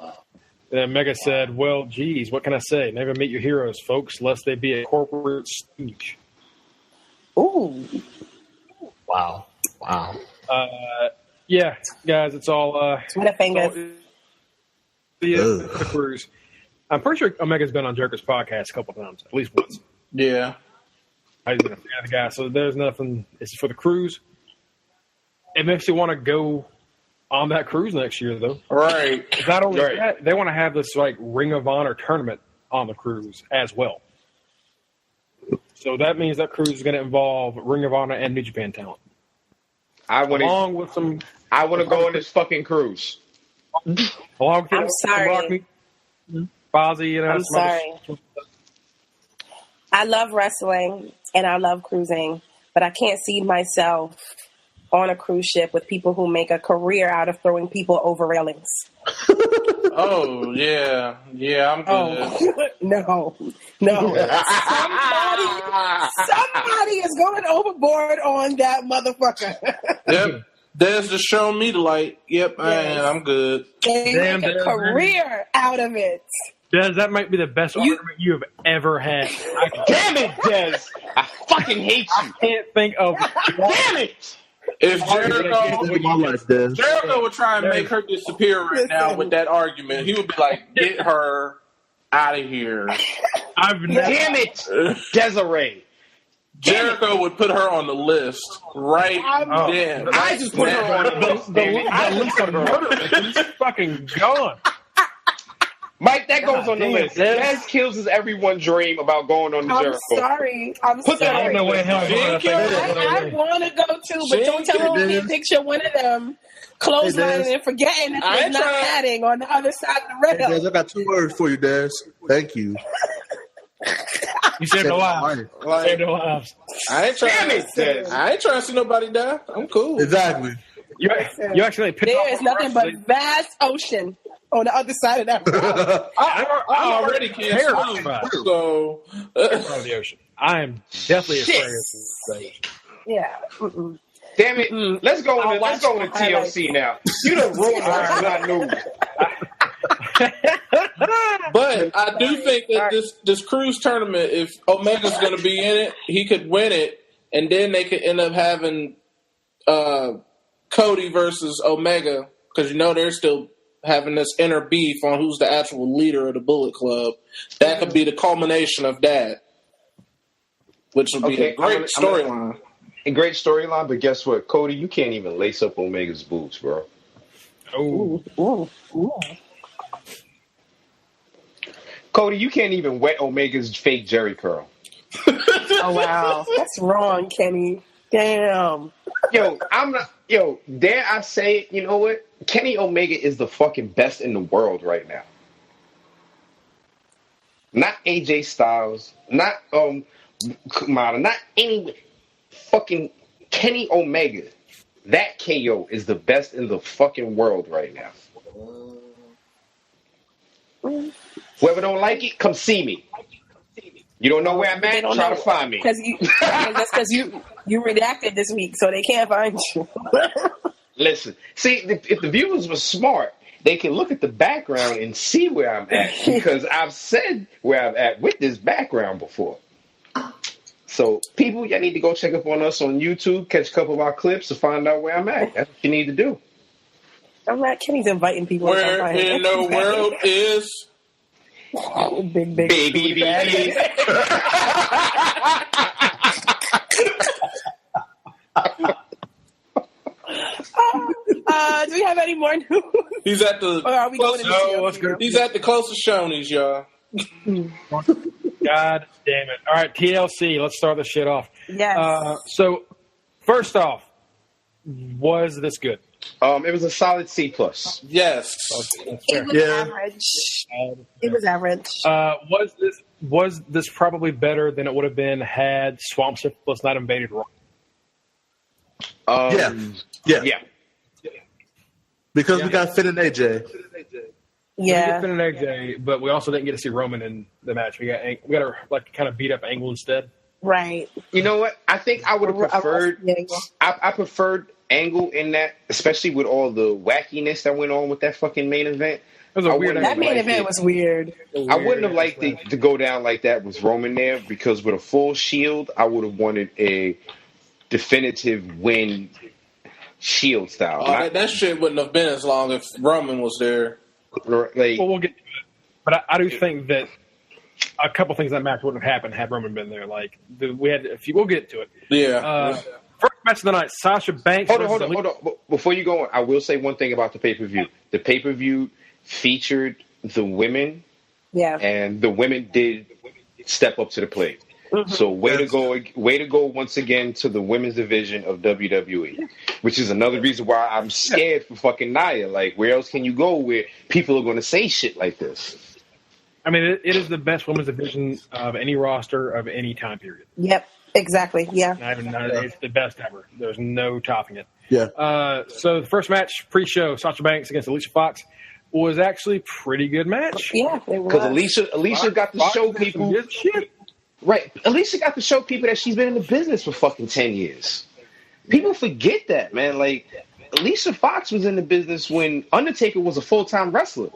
And then Omega said, "Well, geez, what can I say? Never meet your heroes, folks, lest they be a corporate stooge." Ooh! Wow! Yeah, guys, it's all Twitter fingers. The cruise. I'm pretty sure Omega's been on Jericho's podcast a couple times, at least once. Yeah. He's been a fan of the guy, so there's nothing. It's for the cruise. It makes you want to go on that cruise next year, though. Right. Not only that, they want to have this like Ring of Honor tournament on the cruise as well. So that means that cruise is going to involve Ring of Honor and New Japan talent. I want to go on this fucking cruise. Along with I'm sorry. Fozzy, you know. I'm sorry. I love wrestling and I love cruising, but I can't see myself on a cruise ship with people who make a career out of throwing people over railings. Oh, yeah. Yeah, I'm good. No. Somebody is going overboard on that motherfucker. Yep. Des just showing me the light. Yep, man, I'm good. They make a career out of it. Des, that might be the best argument you have ever had. Damn it, Des! I fucking hate you. I can't think of. Damn it! If Jericho would try and make her disappear right now with that argument, he would be like, "Get her out of here." Damn it, Desiree. Jericho would put her on the list right then. I just put her on the list of murder. She's fucking gone. Mike, that goes on the list. Dez kills everyone's dream about going on the Jericho. I'm Put that sorry. on the way. I want to go too, but don't tell me to picture one of them clotheslining and forgetting that there's not padding on the other side of the rail. Hey, Des, I got 2 words for you, Des. Thank you. You saved a life. Saved a life. I ain't trying to see nobody die. I'm cool. Exactly. You actually picked there is nothing but vast ocean on the other side of that route. I already can't swim, so of the ocean. I am definitely afraid of the ocean. Yeah. Mm-mm. Damn it! Let's go into TLC now. You done ruined the not news. But I do think that this cruise tournament, if Omega's going to be in it, he could win it, and then they could end up having Cody versus Omega, because they're still having this inner beef on who's the actual leader of the Bullet Club. That could be the culmination of that, which would be a great storyline. A great storyline, but guess what, Cody? You can't even lace up Omega's boots, bro. Oh. Ooh. Cody, you can't even wet Omega's fake Jerry curl. Oh wow, that's wrong, Kenny. Damn. Dare I say it? You know what? Kenny Omega is the fucking best in the world right now. Not AJ Styles, not Kumada, not any fucking Kenny Omega. That KO is the best in the fucking world right now. Whoever don't like it, come see me. You don't know where I'm at? Try to find me. That's because you redacted this week, so they can't find you. Listen, see, if the viewers were smart, they can look at the background and see where I'm at, because I've said where I'm at with this background before. So, people, y'all need to go check up on us on YouTube, catch a couple of our clips to find out where I'm at. That's what you need to do. I'm not. Kenny's inviting people. Where in the world is big baby? Do we have any more news? He's at the. Or are we going to He's at the closest Shoney's, y'all. God damn it! All right, TLC. Let's start this shit off. Yes. So, first off, was this good? It was a solid C+. Yes. It was average. It was average. Was this probably better than it would have been had Swamp Syphilis not invaded Raw? Yeah. Because we got Finn and AJ. Yeah. Finn and AJ, but we also didn't get to see Roman in the match. We got to kind of beat up Angle instead. Right. You know what? I think I would have preferred. I preferred Angle in that, especially with all the wackiness that went on with that fucking main event. That main event was weird. I wouldn't have liked it to go down like that with Roman there, because with a full Shield, I would have wanted a definitive win Shield style. That shit wouldn't have been as long if Roman was there. Well, we'll get to it. But I do think that a couple things in that match wouldn't have happened had Roman been there. We'll get to it. Yeah. First match of the night, Sasha Banks. Hold on. Before you go on, I will say one thing about the pay-per-view. The pay-per-view featured the women. Yeah. And the women did step up to the plate. Mm-hmm. So way to go once again to the women's division of WWE, which is another reason why I'm scared for fucking Nia. Like, where else can you go where people are going to say shit like this? I mean, it is the best women's division of any roster of any time period. Yep, exactly. Yeah. It's the best ever. There's no topping it. Yeah. So the first match, pre-show, Sasha Banks against Alicia Fox, was actually a pretty good match. Yeah, it was. Because Alicia got to show people. Good shit. Right. Alicia got to show people that she's been in the business for fucking 10 years. People forget that, man. Like, Alicia Fox was in the business when Undertaker was a full-time wrestler.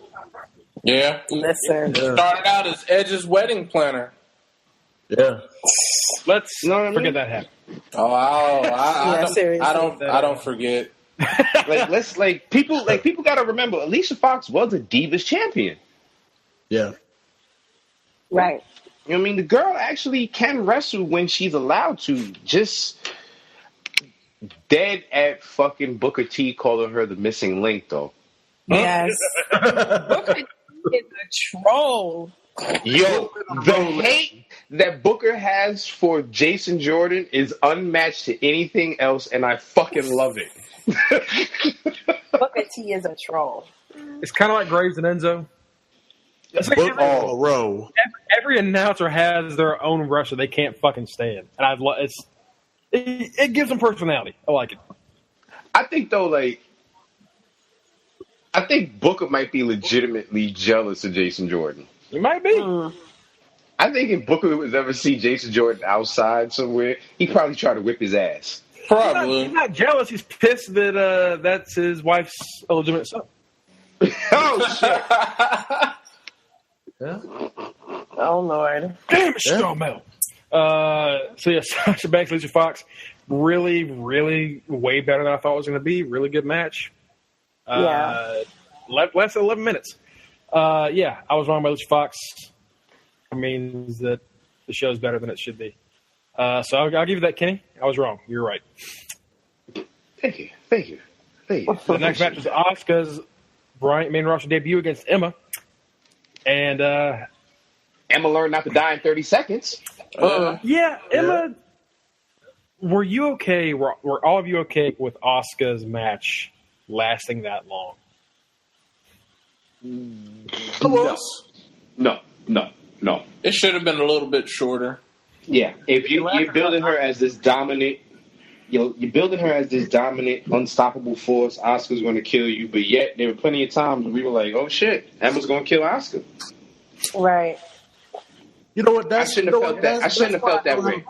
Yeah. Listen. Started out as Edge's wedding planner. Yeah. Let's forget that happened. I don't forget. People got to remember, Alicia Fox was a Divas champion. Yeah. Right. You know what I mean? The girl actually can wrestle when she's allowed to. Just dead at fucking Booker T calling her the missing link, though. Yes. Booker T is a troll. Yo, the hate that Booker has for Jason Jordan is unmatched to anything else, and I fucking love it. Booker T is a troll. It's kind of like Graves and Enzo. It's like every announcer has their own wrestler they can't fucking stand, and it gives them personality. I like it. I think though, like, I think Booker might be legitimately jealous of Jason Jordan. He might be. I think if Booker was ever see Jason Jordan outside somewhere, he'd probably try to whip his ass. Probably. He's not jealous. He's pissed that that's his wife's illegitimate son. Oh shit! Yeah. Oh Lord. Damn it, Stromel. So yeah, Sasha Banks, Alicia Fox, really, really way better than I thought it was going to be. Really good match. Less than 11 minutes. Yeah, I was wrong about Alicia Fox. It means that the show's better than it should be. So I'll give you that, Kenny. I was wrong. You're right. Thank you. The next match is Asuka's main roster debut against Emma. And Emma learned not to die in 30 seconds. Emma, were you okay? Were all of you okay with Asuka's match lasting that long? No. It should have been a little bit shorter. Yeah, if you're building her as this dominant, you're building her as this dominant, unstoppable force. Asuka's going to kill you, but yet there were plenty of times we were like, "Oh shit, Emma's going to kill Asuka." Right. You know what? I shouldn't have felt that. I shouldn't have felt that way.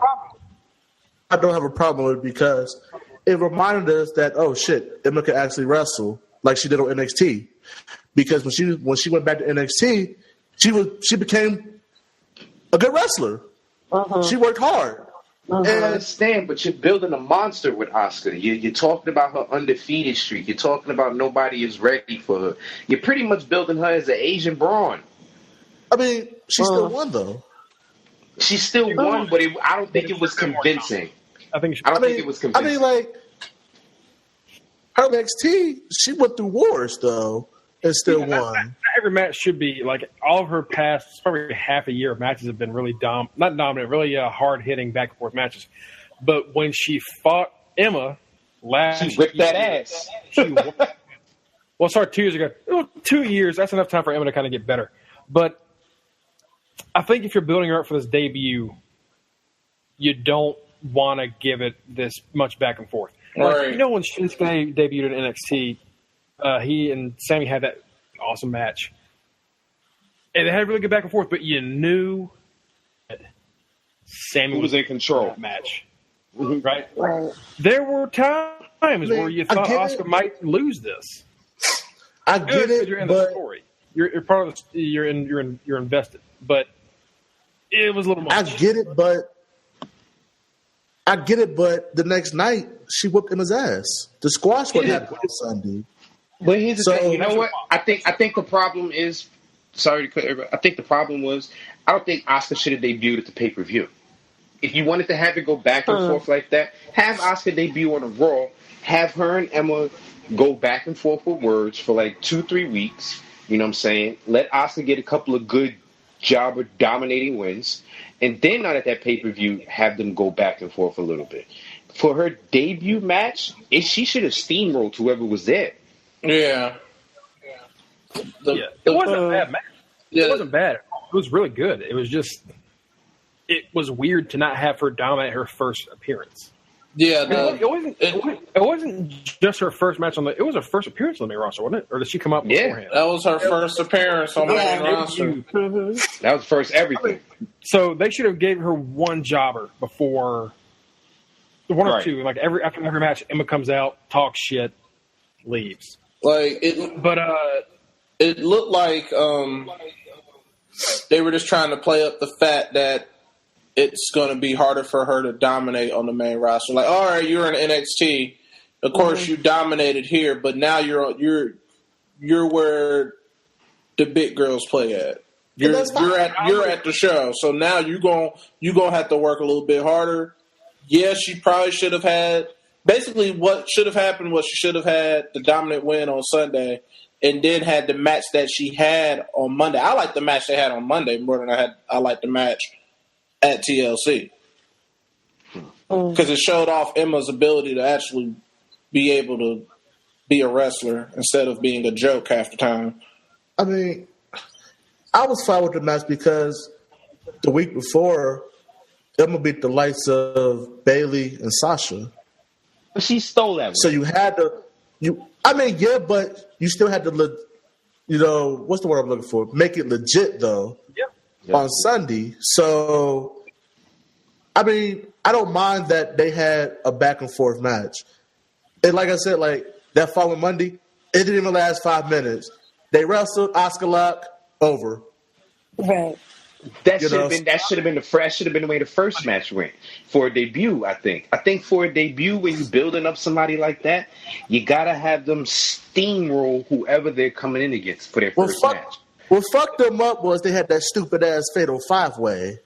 I don't have a problem with it because it reminded us that Emma could actually wrestle like she did on NXT. Because when she went back to NXT, she became a good wrestler. She worked hard. I understand, but you're building a monster with Asuka. You're talking about her undefeated streak. You're talking about nobody is ready for her. You're pretty much building her as an Asian Braun. I mean, she still won, though. She still won, but I don't think it was convincing. I don't think it was convincing. I mean, like, her NXT, she went through wars, though, and still won. Not every match should be, like, all of her past, probably half a year of matches have been really not dominant, really hard-hitting back-and-forth matches. But when she fought Emma last she whipped that ass. Well, sorry, 2 years ago. 2 years, that's enough time for Emma to kind of get better. But I think if you're building her up for this debut, you don't want to give it this much back and forth. Right. Like, you know, when Shinsuke debuted in NXT, he and Sammy had that awesome match. And they had a really good back and forth, but you knew that Sammy was in control that match. Right? There were times where you thought Asuka might lose this. I get it, you're in the story. You're part of the, you're invested. But it was a little much. I get it, but the next night she whooped Emma's ass. The squash what happened on Sunday. But here's the thing. You know what? I think the problem is. Sorry to cut everybody. I think the problem was. I don't think Asuka should have debuted at the pay-per-view. If you wanted to have it go back and forth like that, have Asuka debut on a Raw. Have her and Emma go back and forth with words for like 2-3 weeks. You know what I'm saying? Let Asuka get a couple of good job of dominating wins. And then not at that pay-per-view, have them go back and forth a little bit. For her debut match, she should have steamrolled whoever was there. Yeah. It wasn't a bad match. It wasn't bad. It was really good. It was just, it was weird to not have her dominate her first appearance. Yeah, it wasn't just her first match on it was her first appearance on the main roster, wasn't it? Or did she come up beforehand? That was her first appearance on the main roster. That was first everything. So they should have gave her one jobber before, one or two. Like after every match, Emma comes out, talks shit, leaves. Like it looked like they were just trying to play up the fact that it's going to be harder for her to dominate on the main roster. Like, all right, you're in NXT. Of course, you dominated here, but now you're where the big girls play at. You're at the show, so now you're gonna have to work a little bit harder. Yes, she probably should have had. Basically, what should have happened was she should have had the dominant win on Sunday, and then had the match that she had on Monday. I like the match they had on Monday more than I like the match at TLC, because it showed off Emma's ability to actually be able to be a wrestler instead of being a joke half the time. I mean, I was fine with the match because the week before, Emma beat the likes of Bayley and Sasha. But she stole that one. So you had to, but you still had to, what's the word I'm looking for? Make it legit, though, on Sunday. So, I don't mind that they had a back and forth match. And like I said, that following Monday, it didn't even last 5 minutes. They wrestled, Oscar lock, over. Right. That should have been the way the first match went for a debut. I think for a debut, when you're building up somebody like that, you gotta have them steamroll whoever they're coming in against for their first match. What fucked them up was they had that stupid ass fatal 5-way.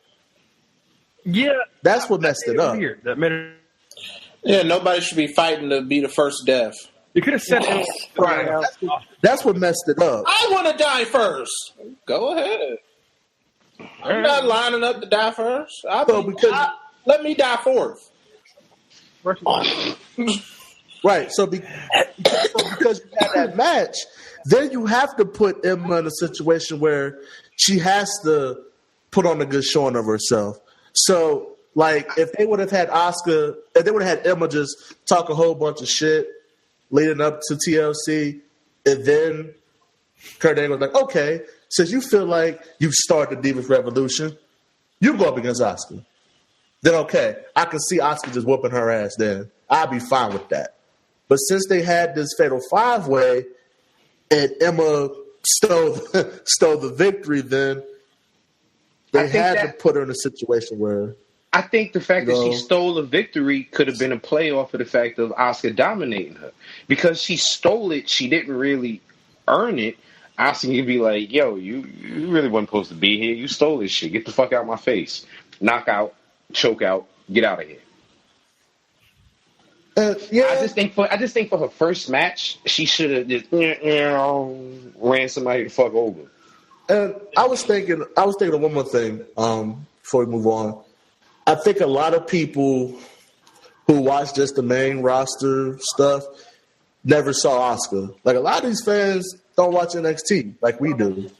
Yeah, that's what messed it up. Weird. That made it. Yeah, nobody should be fighting to be the first death. You could have said it. Right. That's what messed it up. I want to die first. Go ahead. I'm not lining up to die first. Let me die fourth. Right. So because you had that match, then you have to put Emma in a situation where she has to put on a good showing of herself. So, if they would have had if they would have had Emma just talk a whole bunch of shit leading up to TLC, and then Kurt Angle was like, okay, since you feel like you've started the Divas Revolution, you go up against Asuka. Then, okay, I can see Asuka just whooping her ass then. I'll be fine with that. But since they had this fatal 5-way and Emma stole the victory, then they had to put her in a situation where... I think the fact that she stole the victory could have been a play off of the fact of Asuka dominating her. Because she stole it, she didn't really earn it. Asuka could be like, yo, you really wasn't supposed to be here. You stole this shit. Get the fuck out of my face. Knock out, choke out, get out of here. I just think for her first match, she should have just ran somebody the fuck over. And I was thinking of one more thing before we move on. I think a lot of people who watch just the main roster stuff never saw Asuka. A lot of these fans don't watch NXT like we do.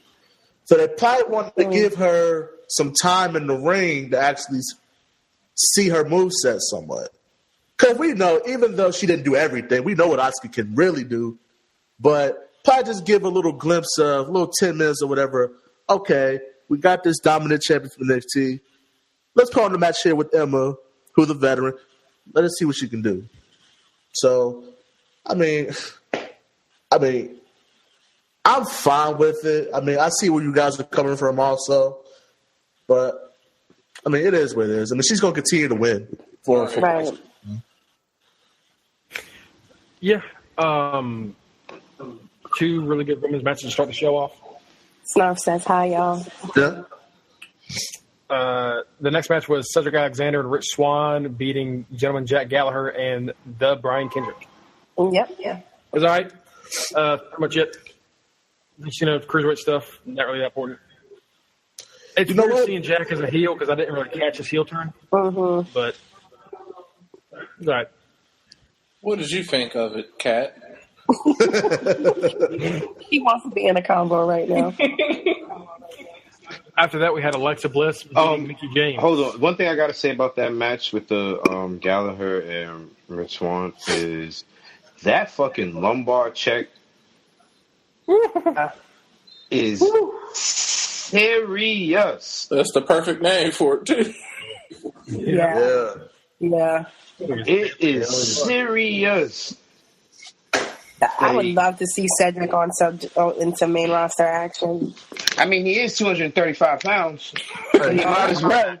So they probably want to give her some time in the ring to actually see her moveset somewhat. Because we know, even though she didn't do everything, we know what Asuka can really do. But probably just give a little glimpse of, a little 10 minutes or whatever. Okay, we got this dominant champion from NXT. Let's put on the match here with Emma, who's a veteran. Let us see what she can do. So, I'm fine with it. I see where you guys are coming from also. But, it is what it is. She's going to continue to win. Right. Yeah. 2 really good women's matches to start the show off. Snarf says hi, y'all. Yeah. The next match was Cedric Alexander and Rich Swann beating gentleman Jack Gallagher and the Brian Kendrick. Yep, yeah. It was all right. Pretty much it. Cruiserweight stuff, not really that important. It's weird seeing Jack as a heel because I didn't really catch his heel turn. Mm-hmm. But, it's all right. What did you think of it, Kat? He wants to be in a combo right now. After that, we had Alexa Bliss beating Mickie James. Hold on. One thing I got to say about that match with the Gallagher and Rich Swann is that fucking lumbar check is serious. That's the perfect name for it, too. Yeah. It is serious. I would love to see Cedric in some main roster action. He is 235 pounds. He might as well.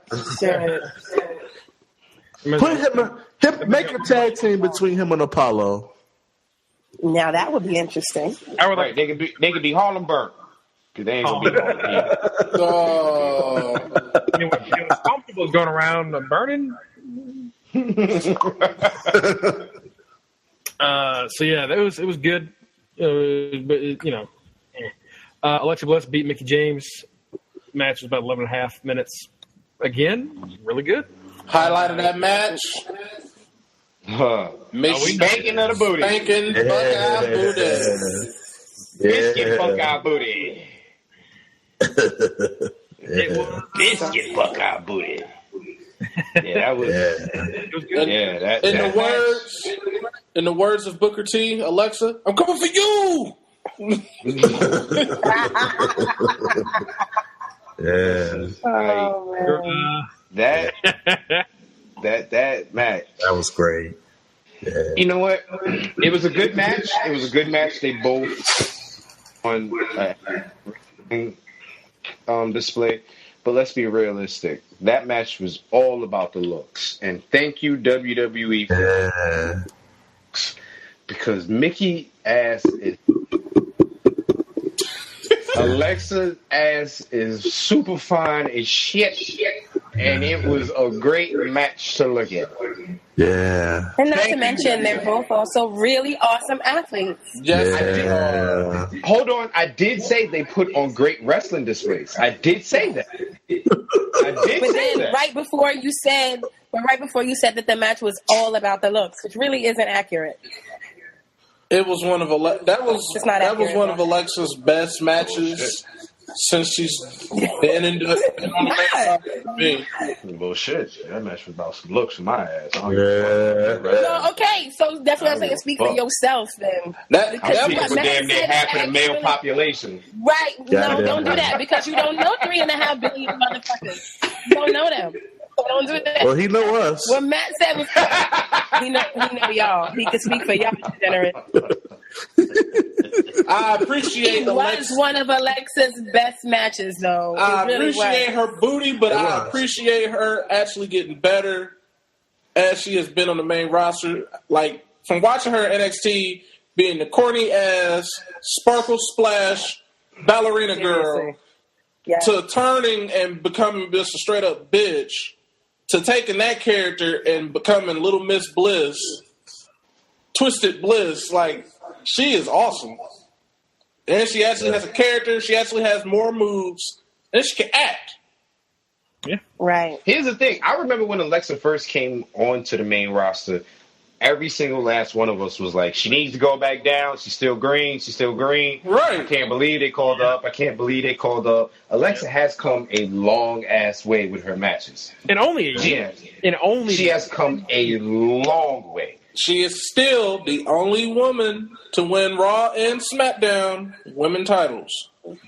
Make a tag team between him and Apollo. Now that would be interesting. Right, they could be Harlem Burke. Because they ain't gonna be Harlem. Comfortable going around burning. So yeah, it was good. Alexa Bliss beat Mickie James. Match was about 11.5 minutes. Again, really good. Highlight of that match. Spanking of the booty. Spanking Buckeye booty. Biscuit Buckeye booty. It was Biscuit Buckeye booty. that was. It was good. Yeah, in the words of Booker T, Alexa, I'm coming for you. Yeah. Oh, that match. That was great. Yeah. You know what? It was a good match. They both on display. But let's be realistic. That match was all about the looks. And thank you, WWE, for because Mickey ass is Alexa's ass is super fine as shit. And it was a great match to look at. Yeah. And not to mention, they're both also really awesome athletes. Yes, hold on. I did say they put on great wrestling displays. I did say that. But then right before you said that the match was all about the looks, which really isn't accurate. It was one of one of Alexa's best matches since she's been on the main side. Bullshit. That match was about some looks for my ass. No, okay, so that's what I'm saying. Speak for yourself, then. I'm speaking for damn near half of the male population. Right? No, don't do that because you don't know 3.5 billion motherfuckers. You don't know them. So don't do that. Well, he know us. What Matt said was he know y'all. He could speak for y'all, degenerate. I appreciate it was one of Alexa's best matches, though. I appreciate her booty, but I appreciate her actually getting better as she has been on the main roster. Like, from watching her NXT being the corny ass, sparkle splash ballerina girl to turning and becoming just a straight up bitch to taking that character and becoming Little Miss Bliss, Twisted Bliss. Like, she is awesome. And she actually has a character. She actually has more moves. And she can act. Yeah. Right. Here's the thing. I remember when Alexa first came onto the main roster, every single last one of us was like, she needs to go back down. She's still green. She's still green. Right. I can't believe they called up. I can't believe they called up. Alexa has come a long-ass way with her matches. In only a year. She has come a long way. She is still the only woman to win Raw and SmackDown women titles.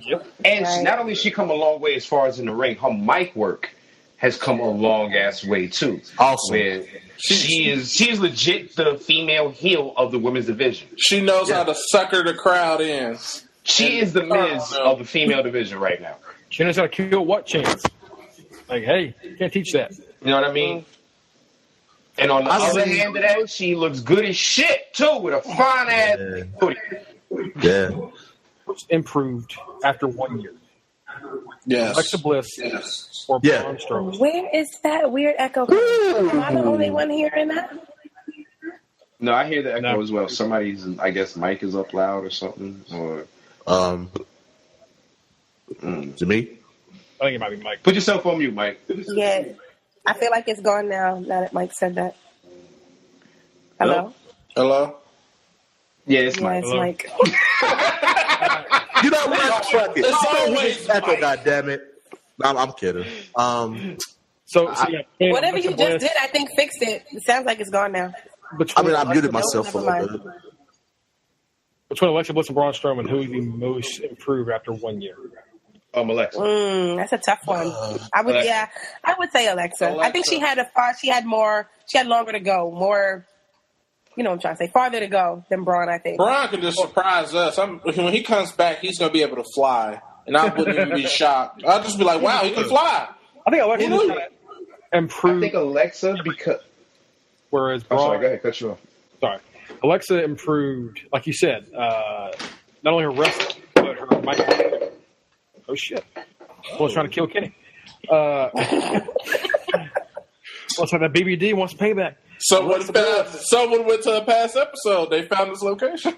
Yep. And not only has she come a long way as far as in the ring, her mic work has come a long ass way too. Awesome. Where she is legit the female heel of the women's division. She knows how to sucker the crowd in. She is the Miz of the female division right now. She knows how to kill what chance. Like, hey, you can't teach that. You know what I mean? And on the other hand of that, she looks good as shit, too, with a fine ass booty. Yeah. Improved after 1 year. Yes. Alexa Bliss or Braun Strowman. Where is that weird echo? Am I the only one hearing that? No, I hear the echo as well. Somebody's, I guess, mic is up loud or something. Or to me? I think it might be Mike. Put yourself on mute, Mike. Yeah. I feel like it's gone now that Mike said that. Hello? Hello? Yeah, it's Mike. Hello. Mike. You know what? Fuck it. It's always echo, goddammit. I'm kidding. Whatever you just did, I think fixed it. It sounds like it's gone now. I muted myself for a little bit. Between Alexa Bliss and Braun Strowman, who is the most improved after 1 year? Alexa. That's a tough one. I would say Alexa. I think she had longer to go, more, you know what I'm trying to say, farther to go than Braun, I think. Braun could just surprise us. When he comes back, he's going to be able to fly. And I wouldn't even be shocked. I'll just be like, wow, he can fly. I think Alexa improved. I think Alexa because... Whereas Braun... sorry, go ahead, cut you off. Sorry. Alexa improved, like you said, not only her wrestling, but her mic. Oh, shit. Well, trying to kill Kenny. Let's have that BBD wants payback. Someone went to a past episode. They found this location.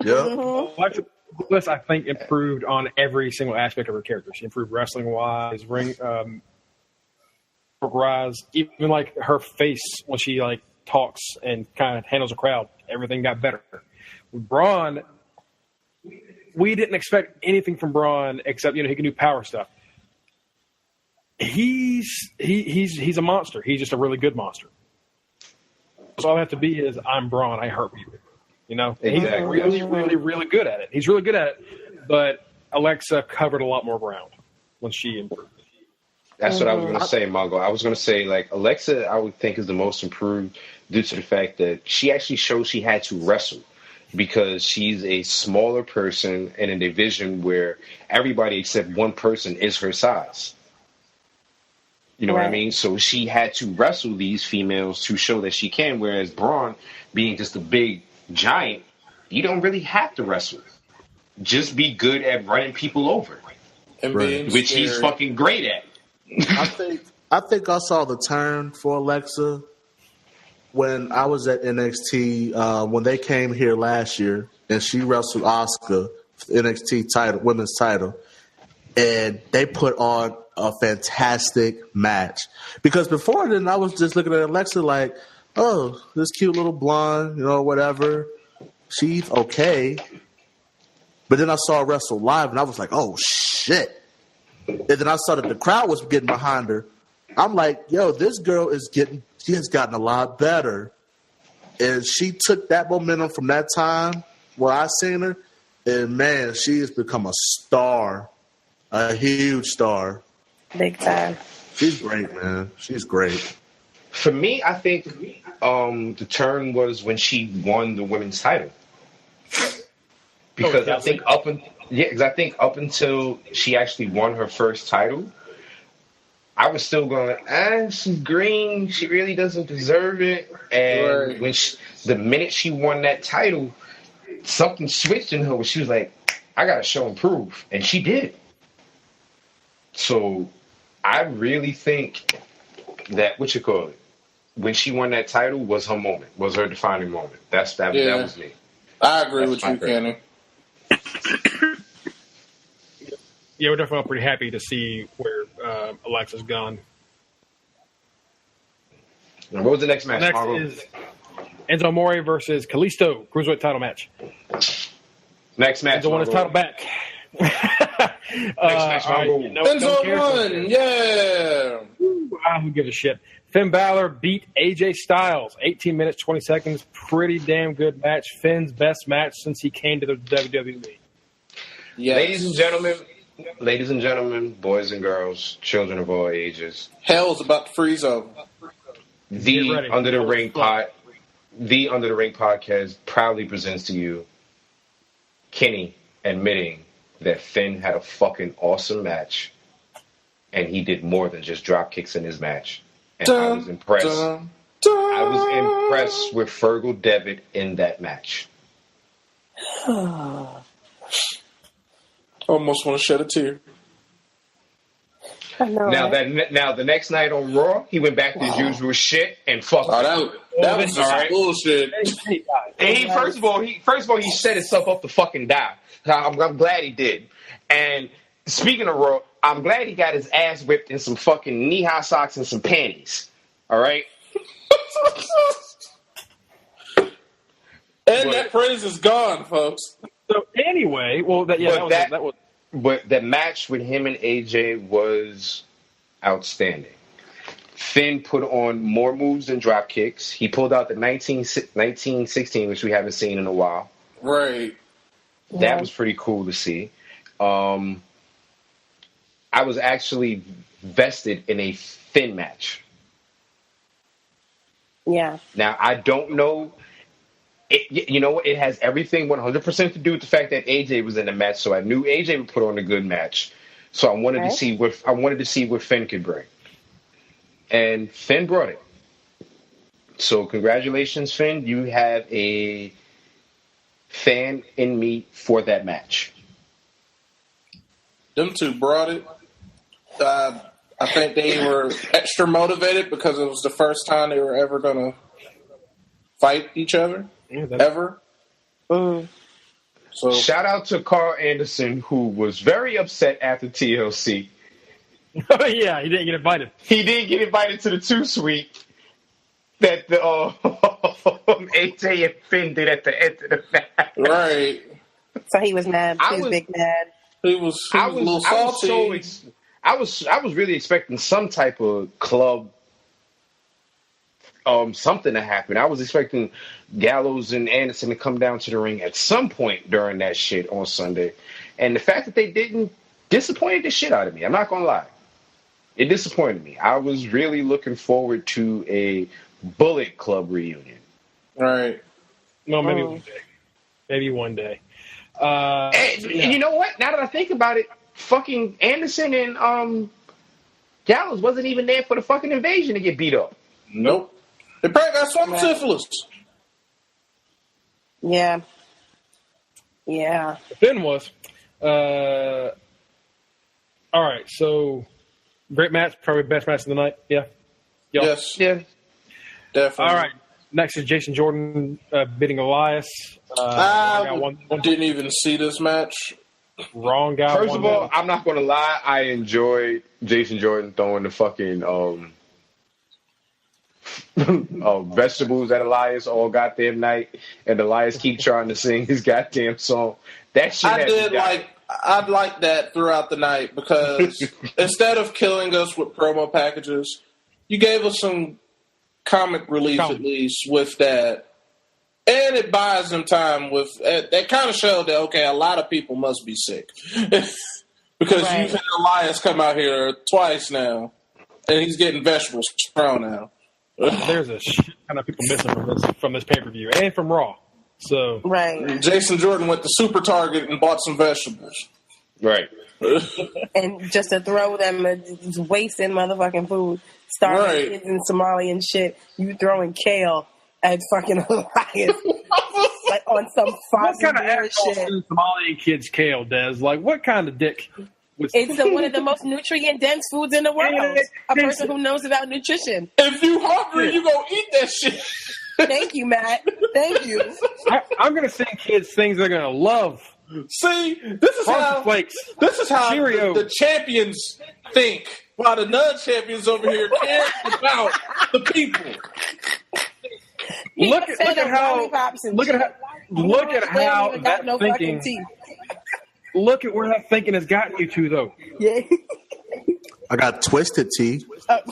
Yeah. Alexa Bliss, I think, improved on every single aspect of her character. She improved wrestling-wise, ring-wise, even like her face when she like talks and kind of handles a crowd. Everything got better. With Braun, we didn't expect anything from Braun except, he can do power stuff. he's a monster. He's just a really good monster. So all I have to be is I'm Braun. I hurt people. You know, Exactly. He's really, really, really good at it. He's really good at it. But Alexa covered a lot more ground when she improved. That's what I was going to say, Mongo. I was going to say, like, Alexa, I would think is the most improved due to the fact that she actually showed she had to wrestle because she's a smaller person in a division where everybody except one person is her size. You know what I mean? So she had to wrestle these females to show that she can, whereas Braun, being just a big giant, you don't really have to wrestle. Just be good at running people over, and which he's fucking great at. I think I saw the turn for Alexa when I was at NXT when they came here last year and she wrestled Asuka for the NXT title, women's title, and they put on a fantastic match. Because before then, I was just looking at Alexa like, oh, this cute little blonde, you know, whatever. She's okay. But then I saw her wrestle live, and I was like, oh, shit. And then I saw that the crowd was getting behind her. I'm like, yo, this girl she has gotten a lot better. And she took that momentum from that time where I seen her, and man, she has become a star, a huge star. Big time. She's great, man. She's great. For me, I think the turn was when she won the women's title. Because I think up until she actually won her first title, I was still going, she's green. She really doesn't deserve it. And when the minute she won that title, something switched in her where she was like, I got to show and prove. And she did. So I really think that, when she won that title was her moment, was her defining moment. That was me. I agree with you, Kenny. Yeah, we're definitely pretty happy to see where Alexa's gone. And what was the next match? Next is Enzo Amore versus Kalisto, cruiserweight title match. Next match. Enzo won his title back. Next match, Enzo won, yeah. Who gives a shit? Finn Balor beat AJ Styles, 18 minutes, 20 seconds. Pretty damn good match. Finn's best match since he came to the WWE. Yes. Ladies and gentlemen, boys and girls, children of all ages. Hell's about to freeze over. The Under the Ring podcast proudly presents to you Kenny admitting that Finn had a fucking awesome match, and he did more than just drop kicks in his match. And I was impressed. I was impressed with Fergal Devitt in that match. Almost want to shed a tear. I know. Now the next night on Raw, he went back to his usual shit and fucked. That was just bullshit. And first of all, he set himself up to fucking die. I'm glad he did. And speaking of Raw, I'm glad he got his ass whipped in some fucking knee-high socks and some panties. All right? That praise is gone, folks. So anyway, But that match with him and AJ was outstanding. Finn put on more moves than drop kicks. He pulled out the 1916, which we haven't seen in a while. Right. That was pretty cool to see. I was actually vested in a Finn match. Yeah. Now, I don't know. It has everything 100% to do with the fact that AJ was in the match, so I knew AJ would put on a good match. So I wanted to see what Finn could bring. And Finn brought it. So congratulations, Finn. You have a fan in me for that match. Them two brought it. I think they were extra motivated because it was the first time they were ever going to fight each other. Ever. So shout out to Carl Anderson, who was very upset after TLC. Oh, yeah, he didn't get invited. He didn't get invited to the 2-suite that the AJ and Finn did at the end of the match. Right. So he was mad. He was big mad. He was a little salty. I was really expecting some type of club, something to happen. I was expecting Gallows and Anderson to come down to the ring at some point during that shit on Sunday, and the fact that they didn't disappointed the shit out of me. I'm not gonna lie, it disappointed me. I was really looking forward to a Bullet Club reunion. Right. Well, maybe one day. Maybe one day. And you know what? Now that I think about it, fucking Anderson and Gallows wasn't even there for the fucking invasion to get beat up. Nope. They probably got swamp syphilis. Yeah. Yeah. The Finn was. All right, so great match, probably best match of the night. Yeah. Y'all. Yes. Yeah. Definitely. All right. Next is Jason Jordan beating Elias. Didn't even see this match. Wrong guy. First of all, I'm not going to lie. I enjoyed Jason Jordan throwing the fucking vegetables at Elias all goddamn night, and Elias keep trying to sing his goddamn song. That shit. I'd like that throughout the night because instead of killing us with promo packages, you gave us some comic relief at least with that. And it buys them time with that kind of showed that, okay, a lot of people must be sick. Because you've had Elias come out here twice now, and he's getting vegetables thrown out. There's a shit ton of people missing from this pay-per-view and from Raw. So Jason Jordan went to Super Target and bought some vegetables. Right. And just to throw them, just wasting motherfucking food, starving kids in Somalia and shit. You throwing kale at fucking Elias. Like on some what kind of shit. Somalian kids kale, Des? Like, what kind of dick? It's one of the most nutrient-dense foods in the world. A person who knows about nutrition. If you hungry, you gonna eat that shit. Thank you, Matt. Thank you. I'm gonna send kids things they're gonna love. See, this is how the champions think, while the non-champions over here care about the people. Look at how that thinking. Look at where that thinking has gotten you to, though. Yeah. I got twisted tea. That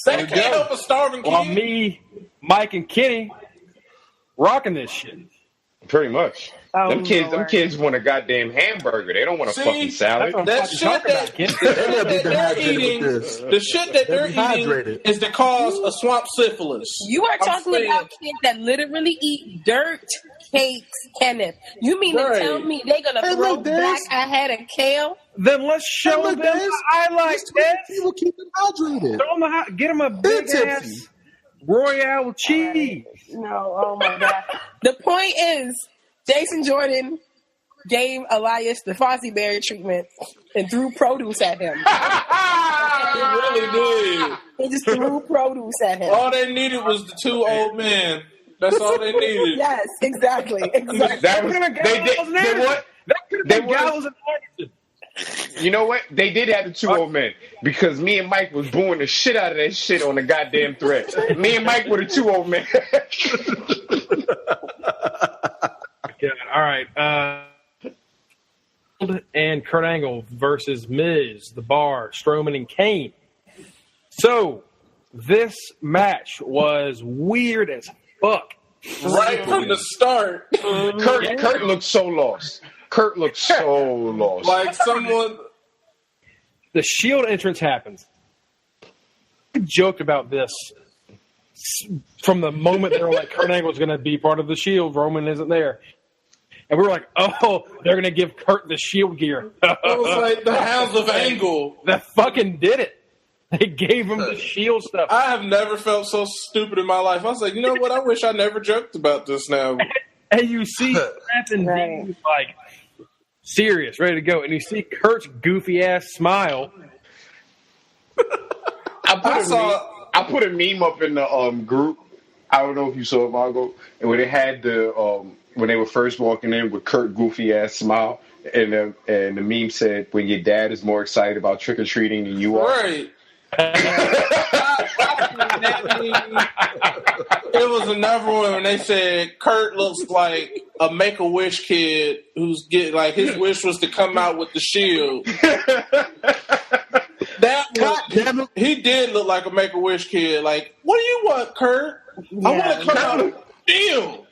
can't help a starving kid. While me, Mike, and Kenny rocking this shit. Pretty much. Them kids want a goddamn hamburger. They don't want a fucking salad. That shit that they're eating, the shit that they're eating is to cause a swamp syphilis. You are talking about kids that literally eat dirt cakes, Kenneth. You mean to tell me they're going to throw back a head of kale? Then let's show them the highlights. People keep them hydrated. Get them a big ass Royale with cheese. No, oh my God. The point is, Jason Jordan gave Elias the Fozzie Berry treatment and threw produce at him. He really did. They just threw produce at him. All they needed was the two old men. That's all they needed. Yes, exactly. That could have been Gallows and Anderson. You know what? They did have the two old men because me and Mike was booing the shit out of that shit on the goddamn thread. Me and Mike were the two old men. Yeah, all right. And Kurt Angle versus Miz, The Bar, Strowman, and Kane. So this match was weird as fuck. Right from the start. Kurt looked so lost. Like someone. The Shield entrance happens. We joked about this from the moment they were like, Kurt Angle's going to be part of the Shield. Roman isn't there. And we were like, oh, they're going to give Kurt the Shield gear. It was like the Hounds of Angle. They fucking did it. They gave him the Shield stuff. I have never felt so stupid in my life. I was like, you know what? I wish I never joked about this now. And you see Captain D like serious, ready to go. And you see Kurt's goofy ass smile. I put a meme up in the group. I don't know if you saw it, Mongo. And when they had the when they were first walking in with Kurt goofy ass smile, and the meme said, "When your dad is more excited about trick or treating than you are." Right. It was another one when they said Kurt looks like a Make-A-Wish kid who's his wish was to come out with the Shield. He did look like a Make-A-Wish kid. Like, what do you want, Kurt? I want to come out and deal.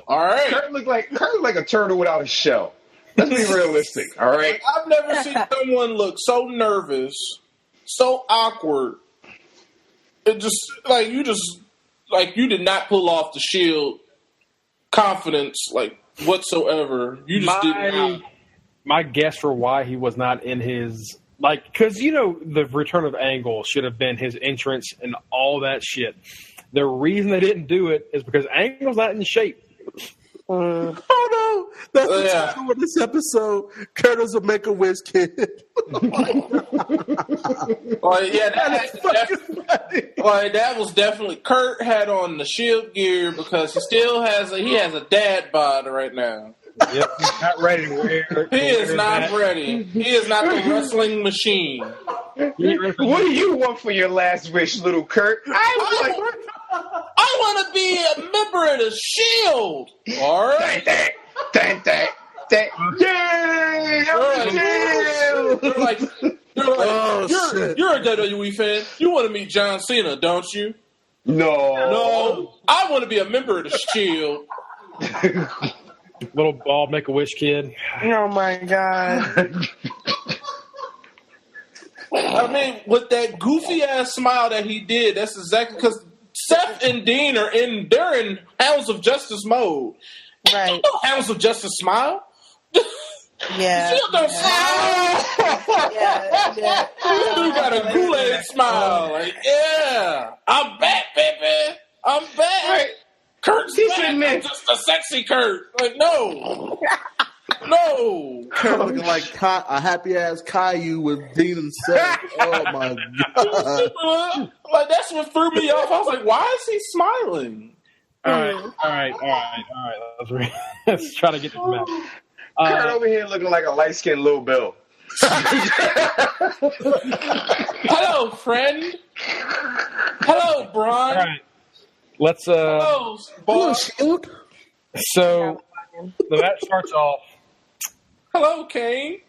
All right. Kurt looked like a turtle without a shell. Let's be realistic. All right. Like, I've never seen someone look so nervous, so awkward. It just you did not pull off the Shield confidence whatsoever. You just did not. My guess for why he was not in his because the return of Angle should have been his entrance and all that shit. The reason they didn't do it is because Angle's not in shape. Oh no! That's the title of this episode. Kurt is a Make-A-Wish kid. That was definitely Kurt had on the Shield gear because he still has a dad bod right now. Yep, he's not ready to wear. He is not ready. He is not the wrestling machine. What do you want for your last wish, little Kurt? I want to be a member of the Shield. All right. You're a WWE fan. You want to meet John Cena, don't you? No. I want to be a member of the Shield. Little bald Make-A-Wish kid. Oh my god. I mean, with that goofy ass smile that he did, that's exactly because Seth and Dean they're in Hounds of Justice mode. Right. Hounds of Justice smile? Yeah. Shield don't smile. Yeah. You got a Kool-Aid smile. Like, yeah. I'm back, baby. I'm back. Right. Kurt's back. I'm just a sexy Kurt. Like, no. No. Kurt looking like a happy-ass Caillou with Dean and Seth. Oh, my God. Like, that's what threw me off. I was like, why is he smiling? All right. Let's try to get this back. Kurt over here looking like a light-skinned Lil Bill. Hello, friend. Hello, Braun. All right. Let's Hello, Shield. So the match starts off. Hello, Kane.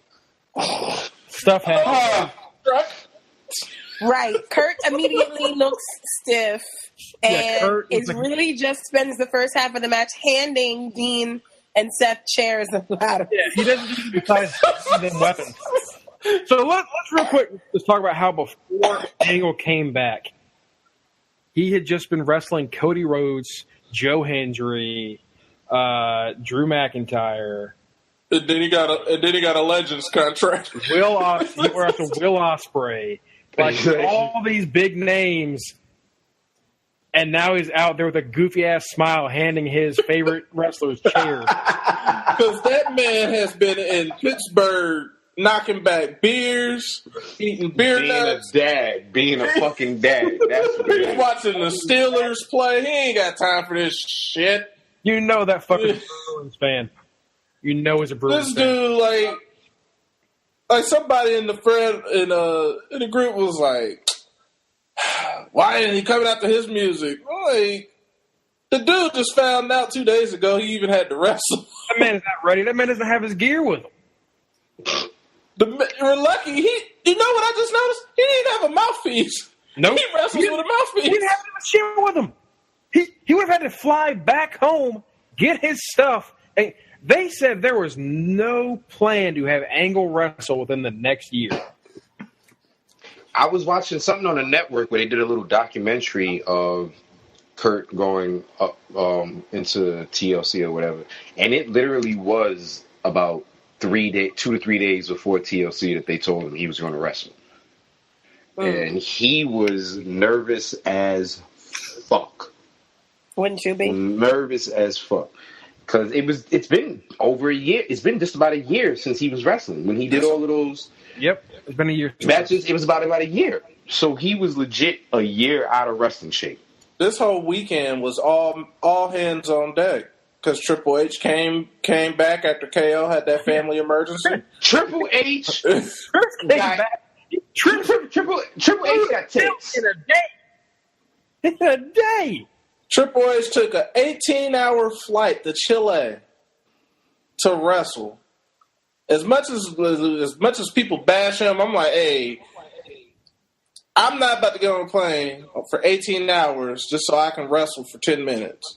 Stuff happens. Right. Kurt immediately looks stiff and really just spends the first half of the match handing Dean and Seth chairs and ladders. Yeah, he doesn't even besides them weapons. So let's real quick let's talk about how before Angle came back, he had just been wrestling Cody Rhodes, Joe Hendry, Drew McIntyre. And then he got a Legends contract. He worked with Will Ospreay. Like all these big names. And now he's out there with a goofy ass smile handing his favorite wrestlers chairs. Because that man has been in Pittsburgh knocking back beers, eating beer nuts. Being a fucking dad. That's what He's watching the Steelers play. He ain't got time for this shit. You know that fucking Bruins fan. You know he's a Bruins fan. This dude, like somebody in the group was like, why isn't he coming out to his music? Like, the dude just found out 2 days ago he even had to wrestle. That man is not ready. That man doesn't have his gear with him. We're lucky. You know what I just noticed? He didn't have a mouthpiece. Nope. He wrestles with a mouthpiece. He didn't have a chair with him. He would have had to fly back home, get his stuff. And they said there was no plan to have Angle wrestle within the next year. I was watching something on the network where they did a little documentary of Kurt going up into TLC or whatever, and it literally was about 2 to 3 days before TLC that they told him he was going to wrestle, and he was nervous as fuck. Wouldn't you be? Nervous as fuck. Because it's been over a year. It's been just about a year since he was wrestling. When he did all of those it's been a year. Matches, it was about a year. So he was legit a year out of wrestling shape. This whole weekend was all hands on deck. Because Triple H came back after KO had that family emergency. Triple H came back. Triple H got tips. In a day. Triple H took an 18-hour flight to Chile to wrestle. As much as people bash him, I'm like, hey, I'm not about to get on a plane for 18 hours just so I can wrestle for 10 minutes.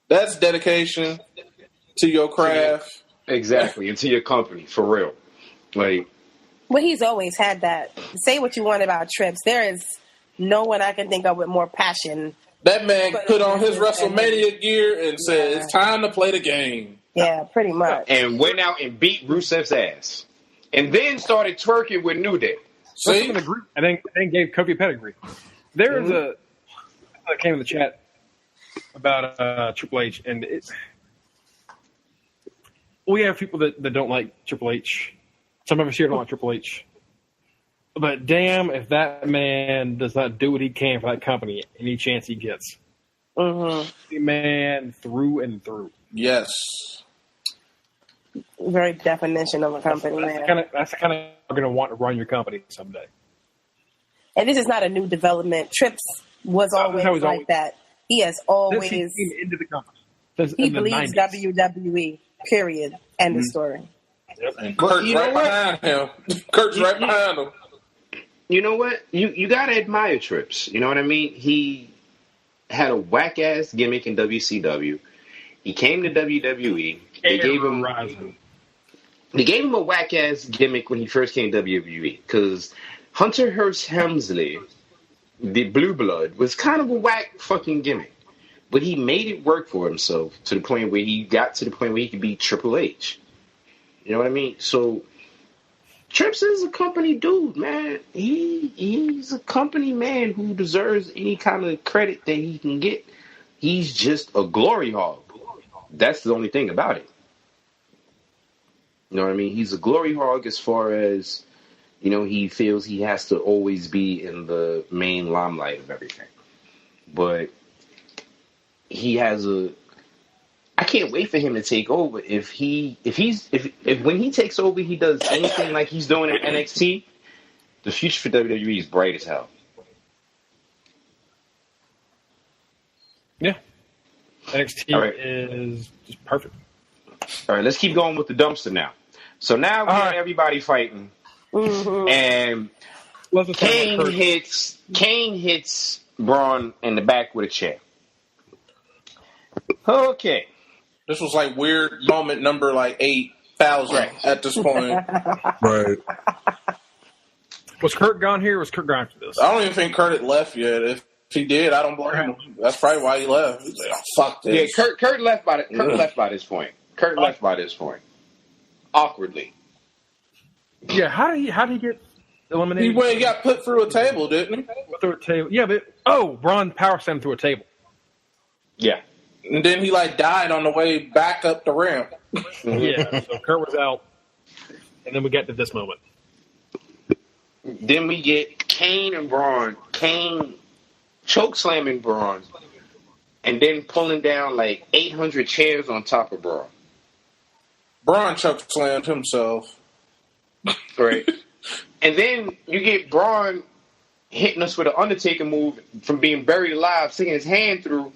That's dedication to your craft. Exactly, and to your company, for real. Like, well, he's always had that. Say what you want about Trips. There is no one I can think of with more passion. That man put on his WrestleMania gear and said, it's time to play the game. Yeah, pretty much. And went out and beat Rusev's ass. And then started twerking with New Day. See? And then gave Kofi a pedigree. There is a that came in the chat about Triple H, and we have people that don't like Triple H. Some of us here don't like Triple H. But damn if that man does not do what he can for that company any chance he gets. Mm-hmm. Man through and through. Yes. Very definition of a company, that's the kind of you're going to want to run your company someday. And this is not a new development. Trips was always like that. He has always he came into the company. He believes WWE. Period. End of story. Yep. And Kurt's right behind him. Kurt's right behind him. You know what? You gotta admire Trips. You know what I mean? He had a whack ass gimmick in WCW. He came to WWE. They gave him a whack ass gimmick when he first came to WWE because Hunter Hearst Helmsley, the Blue Blood, was kind of a whack fucking gimmick. But he made it work for himself to the point where he could beat Triple H. You know what I mean? So Trips is a company dude, man. He's a company man who deserves any kind of credit that he can get. He's just a glory hog. That's the only thing about it. You know what I mean? He's a glory hog as far as, you know, he feels he has to always be in the main limelight of everything. But he has I can't wait for him to take over. If when he takes over, he does anything like he's doing in NXT, the future for WWE is bright as hell. Yeah. NXT is just perfect. All right, let's keep going with the dumpster now. So now we have everybody fighting, and Kane hits Braun in the back with a chair. Okay. This was like weird moment number 8,000 at this point. Right. Was Kurt gone here or was Kurt gone after this? I don't even think Kurt had left yet. If he did, I don't blame him. That's probably why he left. He's like, oh, fuck this. Yeah, Kurt left by this point. Kurt left by this point. Awkwardly. Yeah, how did he get eliminated? He got put through a table, didn't he? Through a table. Yeah, but Braun power slammed through a table. Yeah. And then he died on the way back up the ramp. Yeah, so Kurt was out. And then we get to this moment. Then we get Kane and Braun. Kane choke slamming Braun. And then pulling down 800 chairs on top of Braun. Braun choke slammed himself. Right. And then you get Braun hitting us with an Undertaker move from being buried alive, sticking his hand through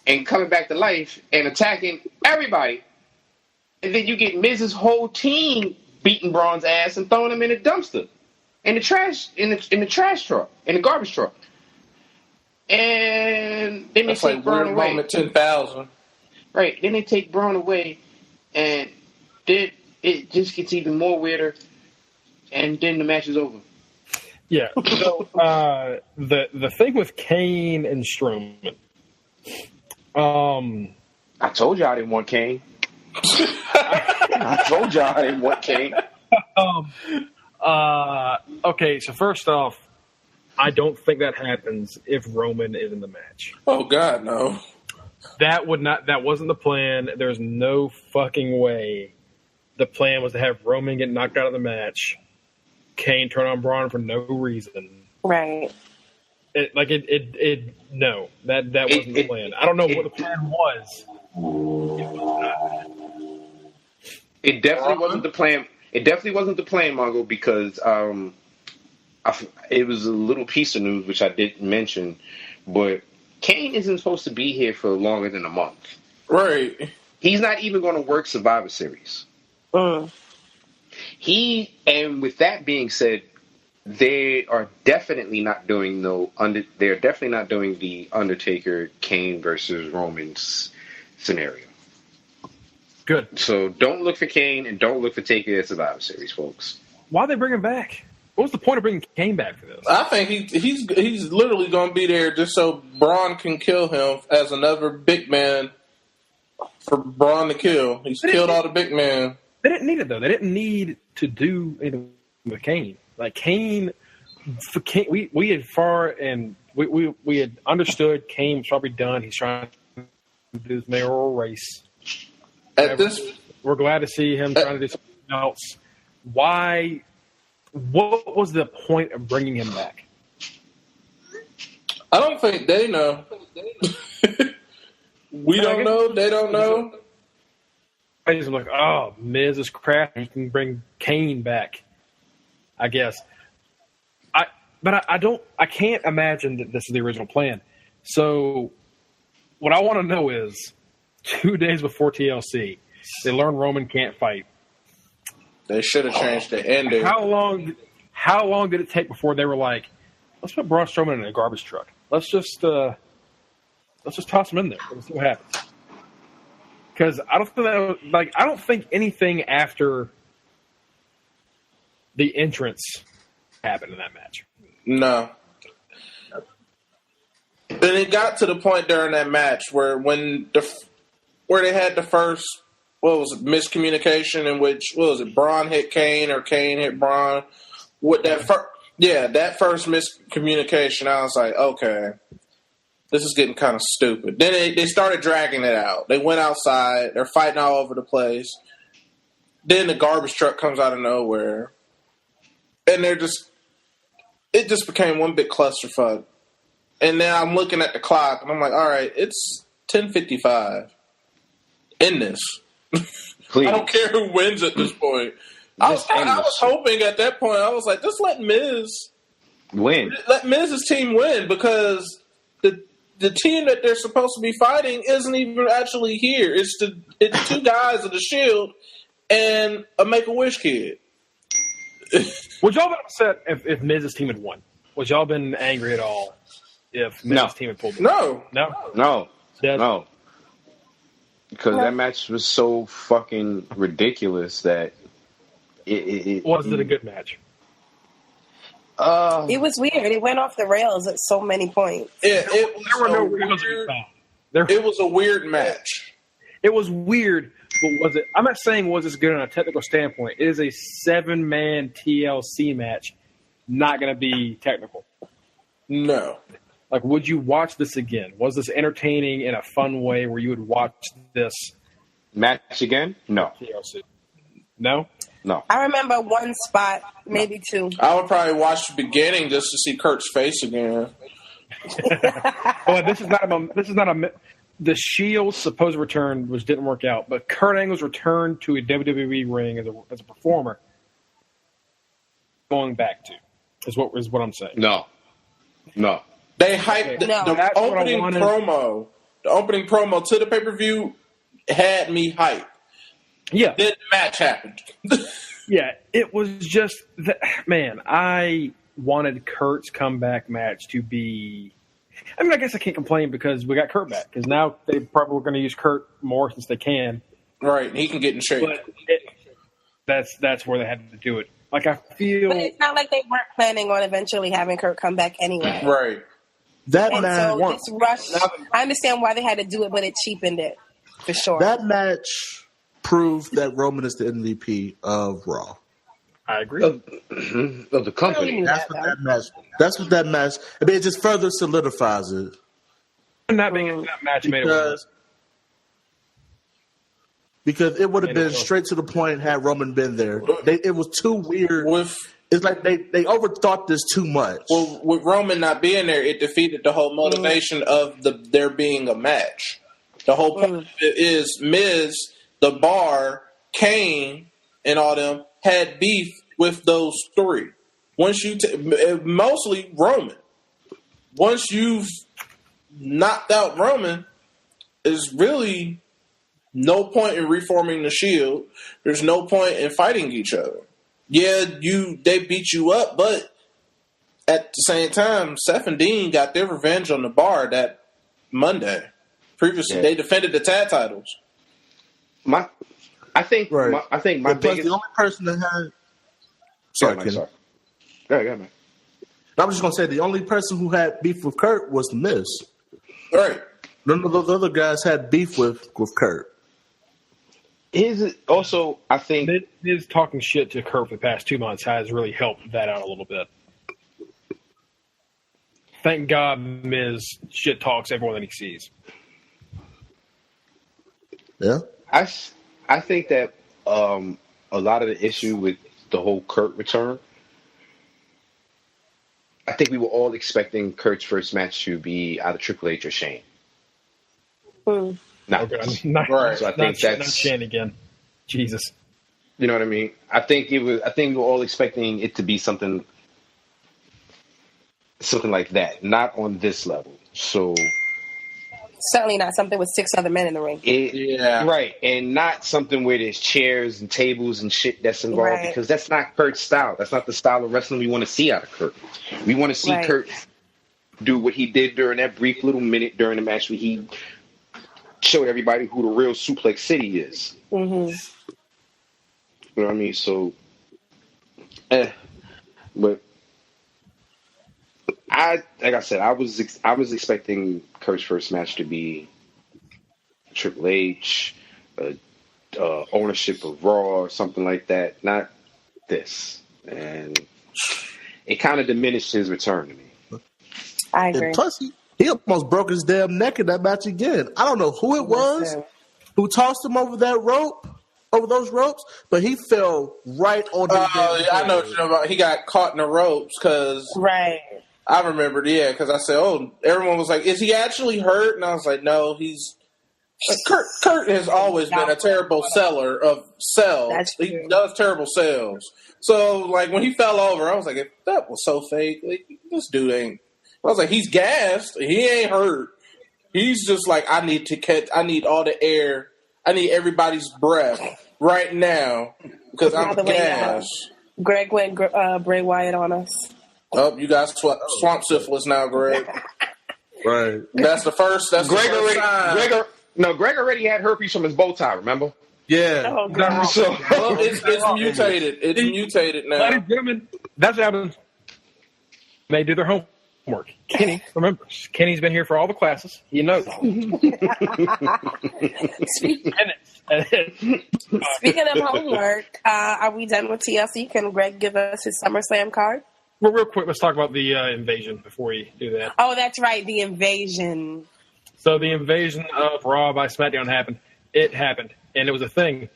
and coming back to life and attacking everybody. And then you get Miz's whole team beating Braun's ass and throwing him in a dumpster. In the trash truck. In the garbage truck. And then they take Braun away. Moment 10,000. Right. Then they take Braun away and then it just gets even more weirder. And then the match is over. Yeah. So the thing with Kane and Strowman. I told you I didn't want Kane. I told you I didn't want Kane. Okay, so first off, I don't think that happens if Roman is in the match. Oh God, no. That wasn't the plan. There's no fucking way. The plan was to have Roman get knocked out of the match, Kane turn on Braun for no reason. Right. No, that wasn't the plan. I don't know what the plan was. It definitely wasn't the plan. It definitely wasn't the plan, Mongo, because it was a little piece of news which I didn't mention, but Kane isn't supposed to be here for longer than a month. Right. He's not even going to work Survivor Series. And with that being said, they are definitely not doing they're definitely not doing the Undertaker Kane versus Roman's scenario. Good. So don't look for Kane and don't look for Taker at Survivor Series, folks. Why they bring him back? What was the point of bringing Kane back for this? I think he's literally going to be there just so Braun can kill him as another big man for Braun to kill. He's killed all the big men. They didn't need it, though. They didn't need to do anything with Kane. Like, Kane, we had we had understood Kane was probably done. He's trying to do his mayoral race. We're glad to see him trying to do something else. Why? What was the point of bringing him back? I don't think they know. We don't know. They don't know. I just like, oh, Miz is crap. He can bring Kane back, I guess. I can't imagine that this is the original plan. So what I want to know is 2 days before TLC, they learn Roman can't fight. They should have changed the ending. How long did it take before they were like, let's put Braun Strowman in a garbage truck. Let's just toss him in there. Let's see what happens. Because I don't think anything after the entrance happened in that match. No. Then it got to the point during that match where they had the first, miscommunication in which, Braun hit Kane or Kane hit Braun. With that that first miscommunication, I was like, okay, this is getting kind of stupid. Then they started dragging it out. They went outside. They're fighting all over the place. Then the garbage truck comes out of nowhere. And it just became one big clusterfuck. And now I'm looking at the clock, and I'm like, all right, it's 10:55. End this. Please. I don't care who wins at this point. I was hoping at that point, I was like, just let Miz win. Let Miz's team win, because the team that they're supposed to be fighting isn't even actually here. It's two guys of the Shield and a Make-A-Wish kid. Would y'all been upset if Miz's team had won? Would y'all been angry at all if Miz's team had pulled it? No. Because that match was so fucking ridiculous that it wasn't it a good match? It was weird. It went off the rails at so many points. It was a weird match. It was weird, but was it? I'm not saying was this good on a technical standpoint. It is a 7-man TLC match, not going to be technical. No. Like, would you watch this again? Was this entertaining in a fun way where you would watch this match again? No. TLC. No? No. I remember one spot, maybe two. I would probably watch the beginning just to see Kurt's face again. Well, this is not the Shield's supposed return, which didn't work out, but Kurt Angle's return to a WWE ring as a performer, going back to, is what I'm saying. No. They hyped the opening promo. The opening promo to the pay-per-view had me hyped. Yeah. Then the match happened. Yeah, it was just man, I wanted Kurt's comeback match to be. I mean, I guess I can't complain because we got Kurt back. Because now they probably were going to use Kurt more since they can. Right, he can get in shape. But that's where they had to do it. Like, I feel. But it's not like they weren't planning on eventually having Kurt come back anyway. Right. This rush, I understand why they had to do it, but it cheapened it for sure. That match proved that Roman is the MVP of Raw. I agree. Of the company. That's what that match. I mean, it just further solidifies it. Not being in that match made it because it would have been straight to the point had Roman been there. It was too weird. It's like they overthought this too much. Well, with Roman not being there, it defeated the whole motivation of there being a match. The whole point of it is Miz, the Bar, Kane, and all them had beef with those three. Once you mostly Roman. Once you've knocked out Roman, there's really no point in reforming the Shield. There's no point in fighting each other. Yeah, they beat you up, but at the same time, Seth and Dean got their revenge on the bar that Monday. Previously, they defended the tag titles. I think my biggest... the only person that had... Sorry, Kenny. Sorry. Go ahead, man. I was just going to say, the only person who had beef with Kurt was The Miz. Right. None of those other guys had beef with Kurt. I think... Miz talking shit to Kurt for the past 2 months has really helped that out a little bit. Thank God Miz shit talks everyone that he sees. Yeah. I think that a lot of the issue with the whole Kurt return, I think we were all expecting Kurt's first match to be out of Triple H or Shane. Not right. So I think that's not Shane again. Jesus. You know what I mean? I think we were all expecting it to be something like that, not on this level. So certainly not something with 6 other men in the ring. Right, and not something where there's chairs and tables and shit that's involved, because that's not Kurt's style. That's not the style of wrestling we want to see out of Kurt. We want to see Kurt do what he did during that brief little minute during the match where he showed everybody who the real Suplex City is. Mm-hmm. You know what I mean? So, but like I said, I was expecting Kurt's first match to be Triple H, ownership of Raw or something like that. Not this, and it kind of diminished his return to me. I agree. And plus, he almost broke his damn neck in that match again. I don't know who it was who tossed him over those ropes, but he fell right on the I know what you're talking about. He got caught in the ropes because... Right. I remembered, because I said, everyone was like, is he actually hurt? And I was like, no, he's... Kurt has always been a terrible seller of sales. He does terrible sales. So, like, when he fell over, I was like, that was so fake. Like, this dude ain't... I was like, he's gassed. He ain't hurt. He's just like, I need all the air. I need everybody's breath right now because I'm gassed. Greg went Bray Wyatt on us. Oh, you got swamp syphilis now, Greg. Right. That's the first. That's Greg the first sign. Greg already had herpes from his bow tie. Remember? Yeah. Oh, God. So, it's mutated. It's mutated now. Ladies and gentlemen, that's what happens. They do their homework. Kenny remembers. Kenny's been here for all the classes. He knows. Speaking of homework, are we done with TLC? Can Greg give us his SummerSlam card? Well, real quick, let's talk about the invasion before we do that. Oh, that's right, the invasion. So the invasion of Raw by SmackDown happened. It happened, and it was a thing.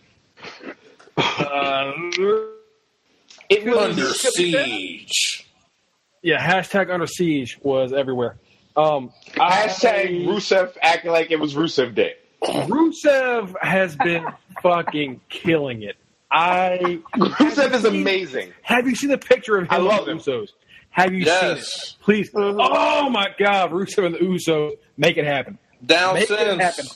It was under siege. Yeah, hashtag under siege was everywhere. Hashtag Rusev acting like it was Rusev Day. Rusev has been fucking killing it. Rusev is amazing. Have you seen the picture of him? I love and the Usos? Have you seen it? Please. Mm-hmm. Oh my God, Rusev and the Usos, make it happen. Make it happen.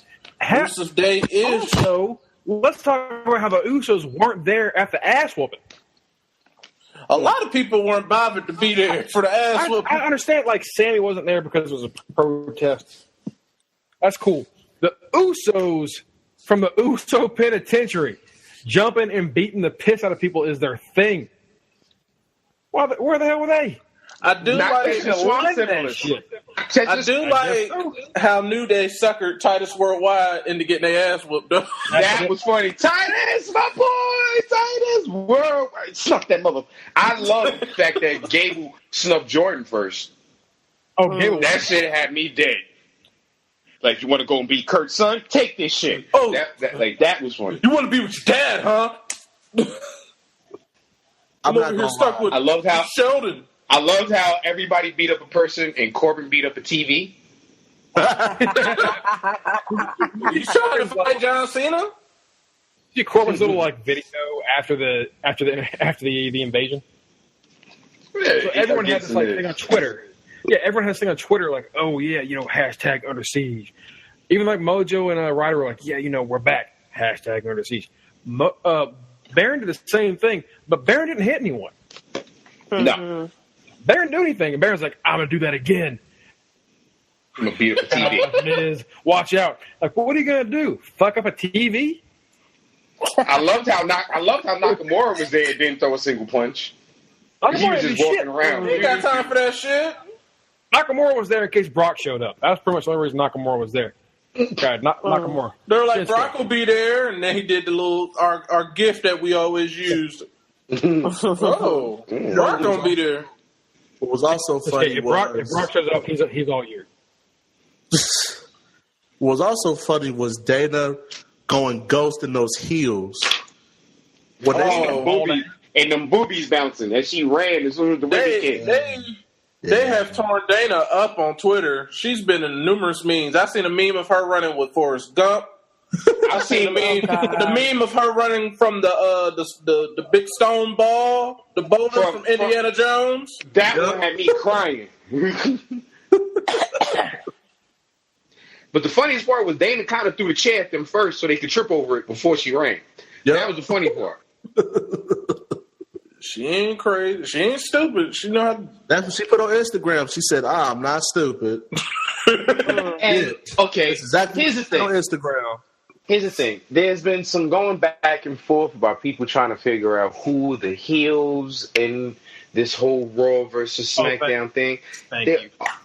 Rusev Day is. Also, let's talk about how the Usos weren't there at the ass whooping. A lot of people weren't bothered to be there for the ass whooping. I understand, like, Sammy wasn't there because it was a protest. That's cool. The Usos from the Uso Penitentiary jumping and beating the piss out of people is their thing. Where the hell were they? I do like how New Day suckered Titus Worldwide into getting their ass whooped up. That was funny. Titus, my boy! Titus Worldwide. Snuck that mother. I love the fact that Gable snuffed Jordan first. Oh, Gable. That shit had me dead. Like, you want to go and beat Kurt's son? Take this shit. Oh. That was funny. You want to be with your dad, huh? I'm over here stuck with Sheldon. I loved how everybody beat up a person and Corbin beat up a TV. You trying to fight John Cena? See Corbin's little video after the invasion. Yeah, so everyone had this thing on Twitter. Yeah, everyone has this thing on Twitter like, oh yeah, hashtag under siege. Even like Mojo and Ryder were like, yeah, we're back. Hashtag under siege. Baron did the same thing, but Baron didn't hit anyone. No. Baron do anything, and Baron's like, I'm gonna do that again. I'm gonna beat up a TV. Miz, watch out! Like, what are you gonna do? Fuck up a TV? I loved how Nakamura was there and didn't throw a single punch. He was just walking around. He ain't got time for that shit. Nakamura was there in case Brock showed up. That was pretty much the only reason Nakamura was there. God, Nakamura. They were like, Brock will be there, and then he did the little our gift that we always used. Oh, Brock gonna be there. What was also funny if Brock shows up, he's all year. What was also funny was Dana going ghost in those heels. And them boobies bouncing as she ran as soon as the ribbon came. They have torn Dana up on Twitter. She's been in numerous memes. I've seen a meme of her running with Forrest Gump. I've seen the meme of her running from the big stone ball, the boulder from Indiana Jones. That one had me crying. But the funniest part was Dana kind of threw the chair at them first so they could trip over it before she ran. Yep. That was the funny part. She ain't crazy. She ain't stupid. She know how. That's what she put on Instagram. She said, I'm not stupid. Okay, exactly. Here's the thing. On Instagram. Here's the thing. There's been some going back and forth about people trying to figure out who the heels in this whole Raw versus SmackDown thing.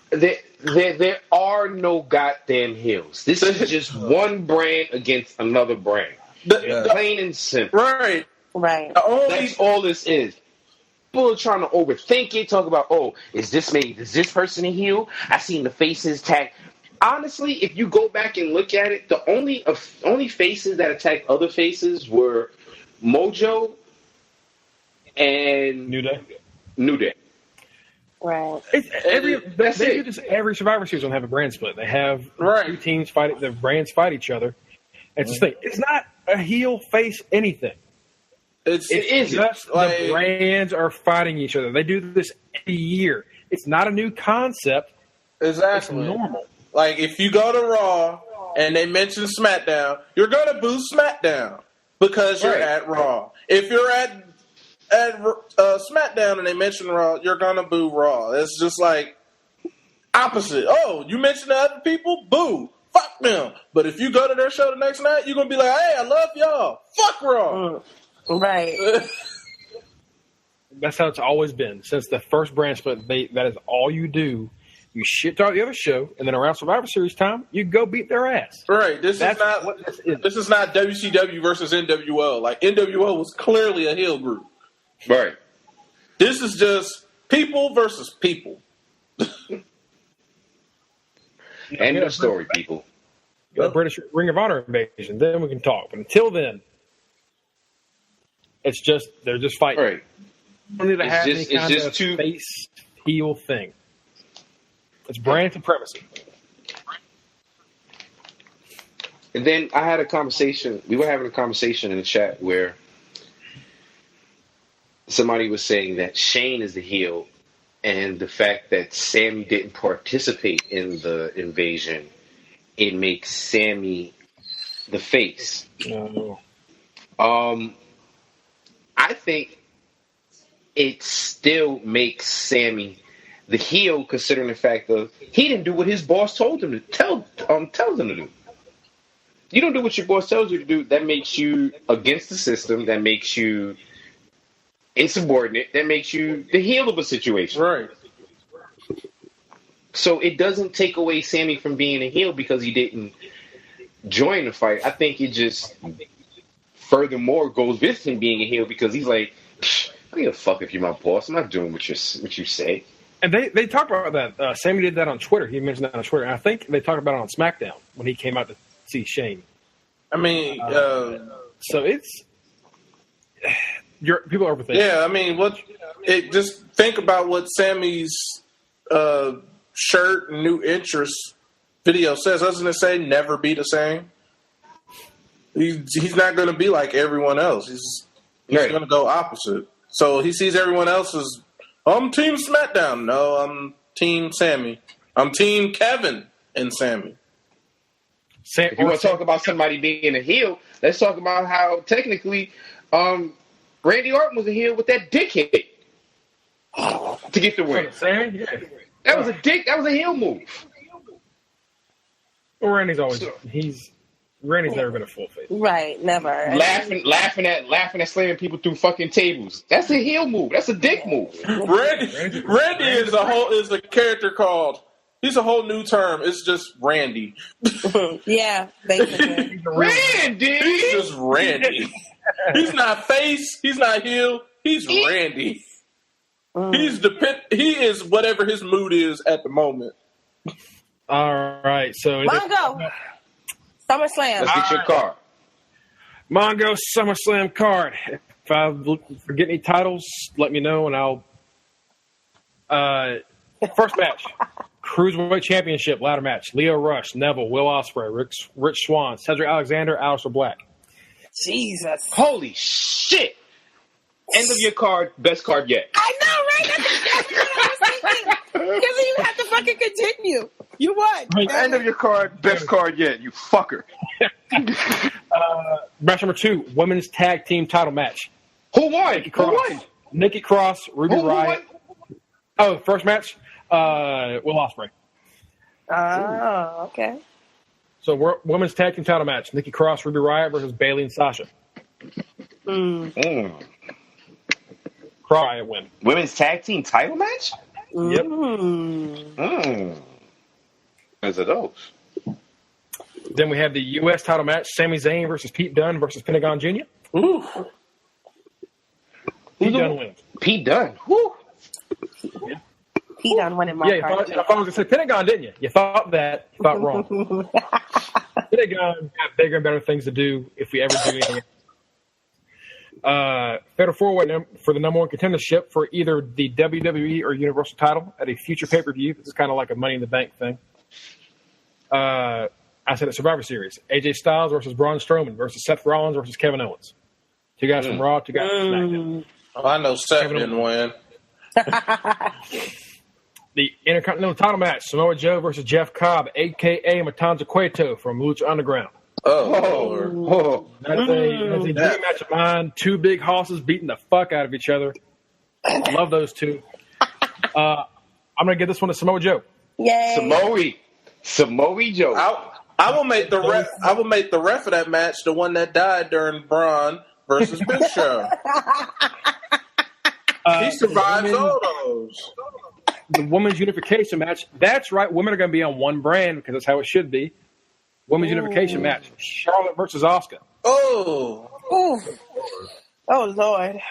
There are no goddamn heels. This is just one brand against another brand. Plain and simple. Right. That's all this is. People are trying to overthink it, talk about, is this person a heel? I seen the faces tag. Honestly, if you go back and look at it, the only faces that attacked other faces were Mojo and New Day. Right. Every Survivor Series don't have a brand split. They have two teams fight. The brands fight each other. It's just thing. It's not a heel face anything. It isn't. Just the brands are fighting each other. They do this every year. It's not a new concept. Exactly. It's normal. Like, if you go to Raw and they mention SmackDown, you're going to boo SmackDown because you're at Raw. If you're at SmackDown and they mention Raw, you're going to boo Raw. It's just like opposite. Oh, you mention the other people? Boo. Fuck them. But if you go to their show the next night, you're going to be like, hey, I love y'all. Fuck Raw. Right. That's how it's always been. Since the first brand split, that is all you do. You shit talk the other show, and then around Survivor Series time, you go beat their ass. Right. This is not WCW versus NWO. Like, NWO was clearly a heel group. Right. This is just people versus people. End of story, people. British Ring of Honor invasion. Then we can talk. But until then, they're just fighting. Right. Don't need to have any kind of face heel thing. It's brand supremacy. And then I had a conversation. We were having a conversation in the chat where somebody was saying that Shane is the heel, and the fact that Sammy didn't participate in the invasion, it makes Sammy the face. No. I think it still makes Sammy the heel, considering the fact that he didn't do what his boss told him to tells him to do. You don't do what your boss tells you to do. That makes you against the system. That makes you insubordinate. That makes you the heel of a situation. Right. So it doesn't take away Sammy from being a heel because he didn't join the fight. I think it just furthermore goes with him being a heel because he's like, I don't give a fuck if you're my boss. I'm not doing what you say. And they talked about that. Sammy did that on Twitter. He mentioned that on Twitter. And I think they talked about it on SmackDown when he came out to see Shane. I mean, so it's people are overthinking. Yeah, I mean, just think about what Sammy's shirt and new interest video says. Doesn't it say never be the same? He's not going to be like everyone else. He's going to go opposite. So he sees everyone else as, I'm Team SmackDown. No, I'm Team Sammy. I'm Team Kevin and Sammy. If you want to talk about somebody being a heel, let's talk about how technically Randy Orton was a heel with that dickhead. to get the win. Sammy? Yeah. That was a dick. That was a heel move. Well, Randy's never been a full face. Right, never. Laughing at slamming people through fucking tables. That's a heel move. That's a dick move. Randy is a character called. He's a whole new term. It's just Randy. Yeah, basically. Randy. He's just Randy. He's not face. He's not heel. He's Randy. He is whatever his mood is at the moment. All right, so Mongo, SummerSlam. Let's get your card. Mongo SummerSlam card. If I forget any titles, let me know, and I'll. First match, Cruiserweight Championship ladder match. Leo Rush, Neville, Will Ospreay, Rich Swann, Cedric Alexander, Aleister Black. Jesus. Holy shit. End of your card, best card yet. I know, right? That's what I was thinking. Because you have to fucking continue. You won. End of your card, best card yet, you fucker. Match number 2, women's tag team title match. Who won? Nikki Cross, Ruby Riott. Oh, first match, Will Ospreay. Oh, okay. So women's tag team title match. Nikki Cross, Ruby Riott versus Bayley and Sasha. Riott win. Women's tag team title match? Yep. As of those. Then we have the U.S. title match. Sami Zayn versus Pete Dunne versus Pentagon Jr. Ooh. Pete Dunne wins. Pete Dunne. Woo. Pete Dunne won in my card. I thought I was going to say Pentagon, didn't you? You thought that. You thought wrong. Pentagon have bigger and better things to do if we ever do anything. Fatal 4-way for the number 1 contendership for either the WWE or Universal title at a future pay-per-view. This is kind of like a Money in the Bank thing. I said at Survivor Series. AJ Styles versus Braun Strowman versus Seth Rollins versus Kevin Owens. 2 guys from Raw, 2 guys from SmackDown. Oh, I know Seth didn't win. The Intercontinental title match. Samoa Joe versus Jeff Cobb, a.k.a. Matanza Cueto from Lucha Underground. Oh. That's a dream match of mine. 2 big hosses beating the fuck out of each other. Love those 2. I'm going to give this one to Samoa Joe. Yay. Samoa Joe. I will make the ref of that match the one that died during Braun versus Big Show. He survives all those. The women's unification match. That's right. Women are going to be on one brand because that's how it should be. Women's unification match. Charlotte versus Asuka. Oh, Lord.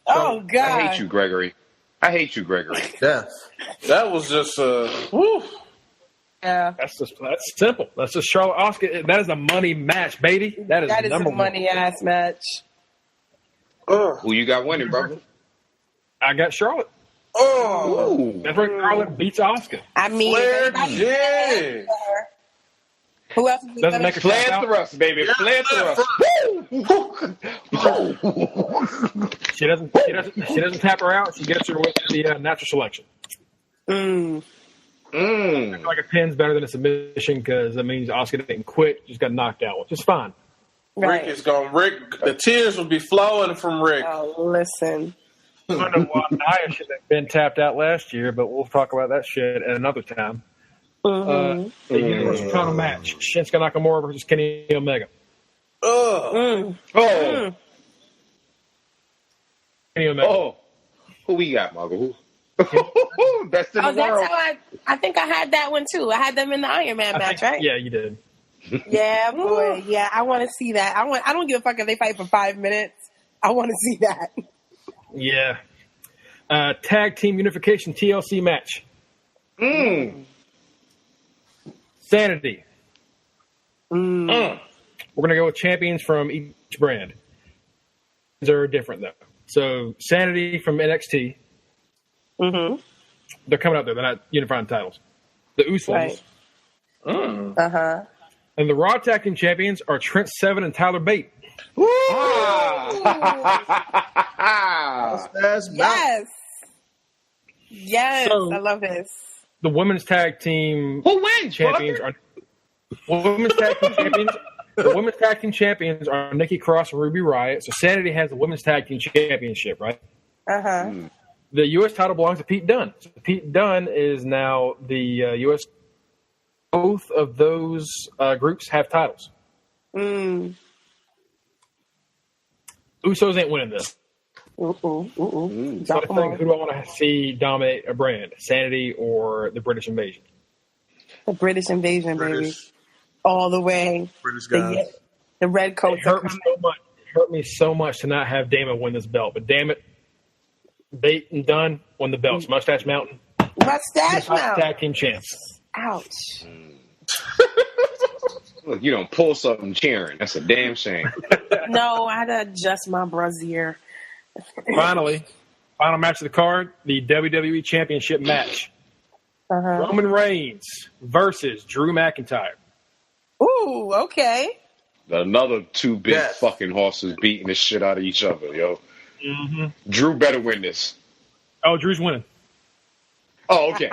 Oh, God. I hate you, Gregory. Yeah. That was just yeah. That's simple. That's just Charlotte Asuka. That is a money match, baby. That is a money ass match. Who you got winning, brother? I got Charlotte. Oh, that's right. Charlotte beats Asuka. I mean, Flair. Who else doesn't make a Flair thrust, baby? Flair thrust. She doesn't tap her out. She gets her with the natural selection. I feel like a pin's better than a submission because that means Asuka didn't quit. Just got knocked out, which is fine. Right. Rick is going. The tears will be flowing from Rick. Oh, listen. I don't know why Nia should have been tapped out last year, but we'll talk about that shit at another time. The Universal title match: Shinsuke Nakamura versus Kenny Omega. Kenny Omega. Who we got, Mongo? Best in the world. That's how I think I had that one too. I had them in the Iron Man match, right? Yeah, you did. Yeah, boy. Yeah, I want to see that. I don't give a fuck if they fight for 5 minutes. I want to see that. Yeah. Tag team unification TLC match. Sanity. We're going to go with champions from each brand. They're different, though. So, Sanity from NXT. They're coming out there. They're not unifying titles. The Usos. Right. And the Raw Tag Team Champions are Trent Seven and Tyler Bate. Yes, So, I love this. The Women's Tag Team champions are The Women's Tag Team Champions are Nikki Cross and Ruby Riott. So Sanity has the Women's Tag Team Championship, right? The U.S. title belongs to Pete Dunne. So Pete Dunne is now the U.S. Both of those groups have titles. Mm. Usos ain't winning this. So I think, who do I want to see dominate a brand? Sanity or the British Invasion? The British Invasion, baby. All the way. British guys. The red coats. It hurt me so much to not have Damon win this belt. But damn it, Bate and Dunn won the belts. Mustache Mountain. Mustache Mountain. Tag team champs. Ouch. Look, you don't pull something cheering. That's a damn shame. No, I had to adjust my brassiere. Finally, final match of the card, the WWE Championship match. Roman Reigns versus Drew McIntyre. Ooh, okay. Another two big fucking horses beating the shit out of each other, yo. Drew better win this. Oh, Drew's winning. Oh, okay.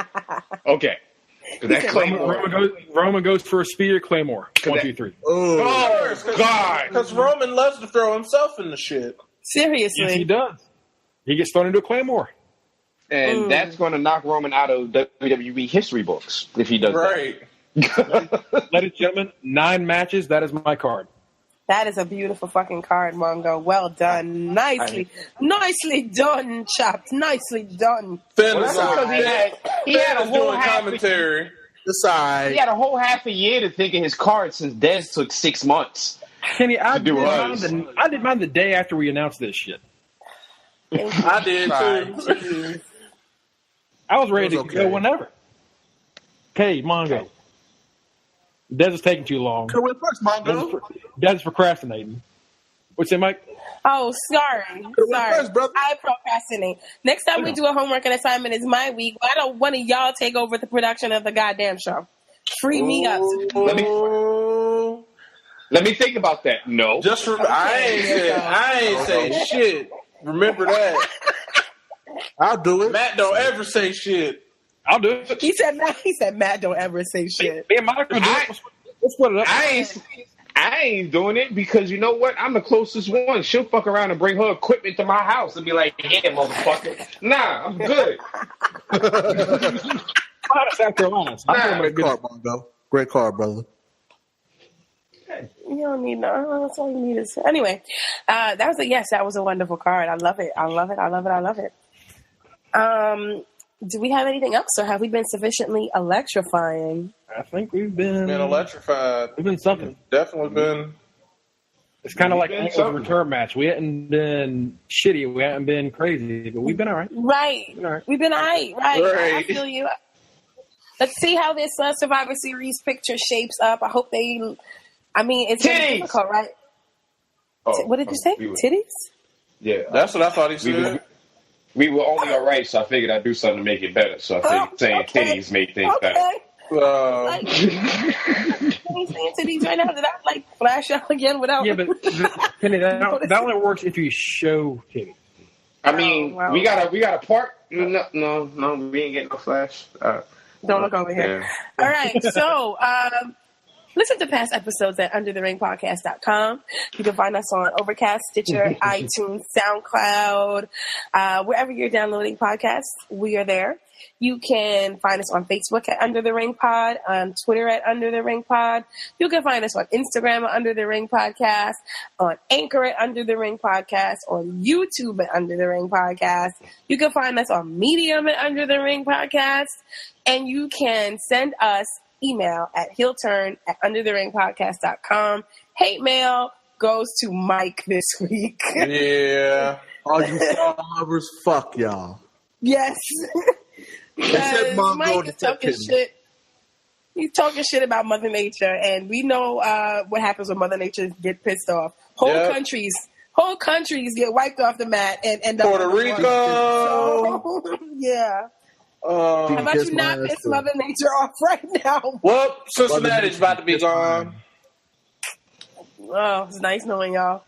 Okay. That Roman goes for a spear Claymore. 1, 2, 3. Oh, God. Because Roman loves to throw himself in the shit. Seriously. Yes, he does. He gets thrown into a Claymore. And that's going to knock Roman out of WWE history books if he does that. Ladies and gentlemen, 9 matches. That is my card. That is a beautiful fucking card, Mongo. Well done. Nicely done, chapped. Nicely done. Finn Well, because he had a whole commentary. He had a whole half a year to think of his card since Dez took 6 months. Kenny, I do did mine the day after we announced this shit. I did too. I was ready to go whenever. Okay, Mongo. Dez is taking too long. Could win first, Mongo. Dez is procrastinating. What's it, Mike? Oh, sorry. First, brother. I procrastinate. Next time we do a homework and assignment is my week. Why don't one of y'all take over the production of the goddamn show? Free me up. Let me think about that. No. Just I ain't say shit. Remember that. I'll do it. Matt don't ever say shit. I'll do it. He said Matt don't ever say shit. Me and Mike will do it. Let's put it up. I ain't doing it because you know what? I'm the closest one. She'll fuck around and bring her equipment to my house and be like, "Yeah, motherfucker." Nah, I'm good. South Carolina. Great card, Mongo. Great card, brother. You don't need no. That's all you need is anyway. That was a wonderful card. I love it. Do we have anything else, or have we been sufficiently electrifying? I think we've been electrified. We've been something. Definitely been. It's kind of like a return match. We hadn't been shitty. We hadn't been crazy, but we've been all right. Right. We've been all right. Right. I feel you. Let's see how this Survivor Series picture shapes up. I hope they. I mean, it's really difficult, right? What did you say? Titties? Yeah, that's what I thought he said. We were only all right, so I figured I'd do something to make it better. So I figured saying titties made things better. Saying titties right now, did I flash out again without? Yeah, but Kenny, that only works if you show titties. I mean, we got a part. No, we ain't getting no flash. Don't look over here. Yeah. All right, so listen to past episodes at undertheringpodcast.com. You can find us on Overcast, Stitcher, iTunes, SoundCloud, wherever you're downloading podcasts, we are there. You can find us on Facebook at Under the Ring Pod, on Twitter at Under the Ring Pod. You can find us on Instagram at Under the Ring Podcast, on Anchor at Under the Ring Podcast, on YouTube at Under the Ring Podcast. You can find us on Medium at Under the Ring Podcast, and you can send us email at heelturn@undertheringpodcast.com. Hate mail goes to Mike this week. Yeah. All you lovers, fuck y'all. Yes. Mike is talking shit. He's talking shit about Mother Nature, and we know what happens when Mother Nature get pissed off. Whole countries get wiped off the mat and end up Puerto Rico. So, yeah. How about you not piss Mother Nature off right now? Well, Cincinnati's about to be gone. Oh, it's nice knowing y'all.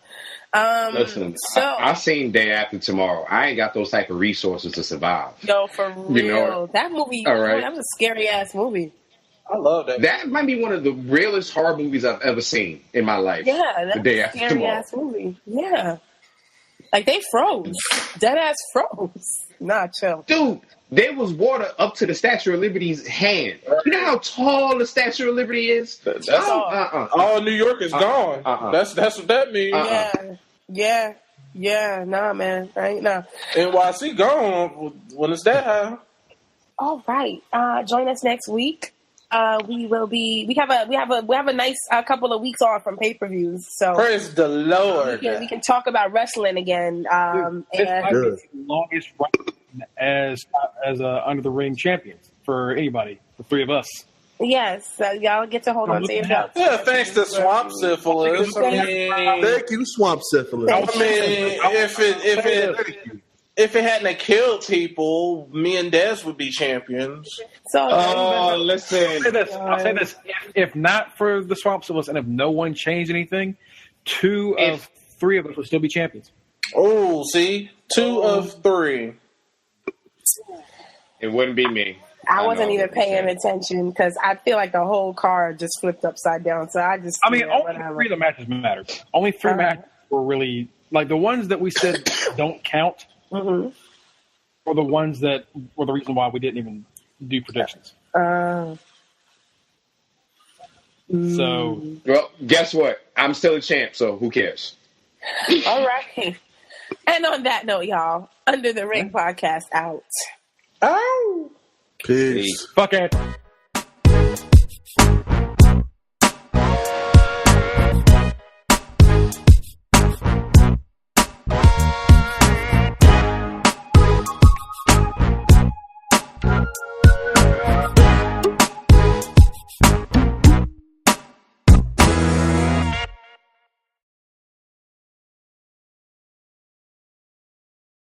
Listen, I seen Day After Tomorrow. I ain't got those type of resources to survive. Yo, for real. You know, that movie, right. That was a scary ass movie. I love that. That might be one of the realest horror movies I've ever seen in my life. Yeah, that's The Day a After scary Tomorrow. ass movie. Yeah. Like they froze. Dead ass froze. Nah, chill. Dude, there was water up to the Statue of Liberty's hand. You know how tall the Statue of Liberty is? That's all New York is gone. That's what that means. Yeah. Nah, man. Right? Nah. NYC gone. When is that high? All right. Join us next week. We have a nice couple of weeks off from pay-per-views. So praise the Lord. We can talk about wrestling again. This might be the longest run as Under the Ring champions for anybody. The three of us. Yes, y'all get to hold on to your belts. Yeah, thanks to Swamp Syphilis. Thank you, Swamp Syphilis. I mean, if it hadn't killed people, me and Des would be champions. So, listen. I'll say this. If not for the Swamp Syphilis and if no one changed anything, 2 of 3 of us would still be champions. Oh, see? 2 of 3. It wouldn't be me. I wasn't even paying attention because I feel like the whole card just flipped upside down. So only 3 of the matches mattered. Only 3 matches were really, like, the ones that we said don't count were the ones that were the reason why we didn't even do predictions. So, well, guess what? I'm still a champ, so who cares? All right. And on that note, y'all, Under the Ring podcast out. Oh. Peace. Fuck it.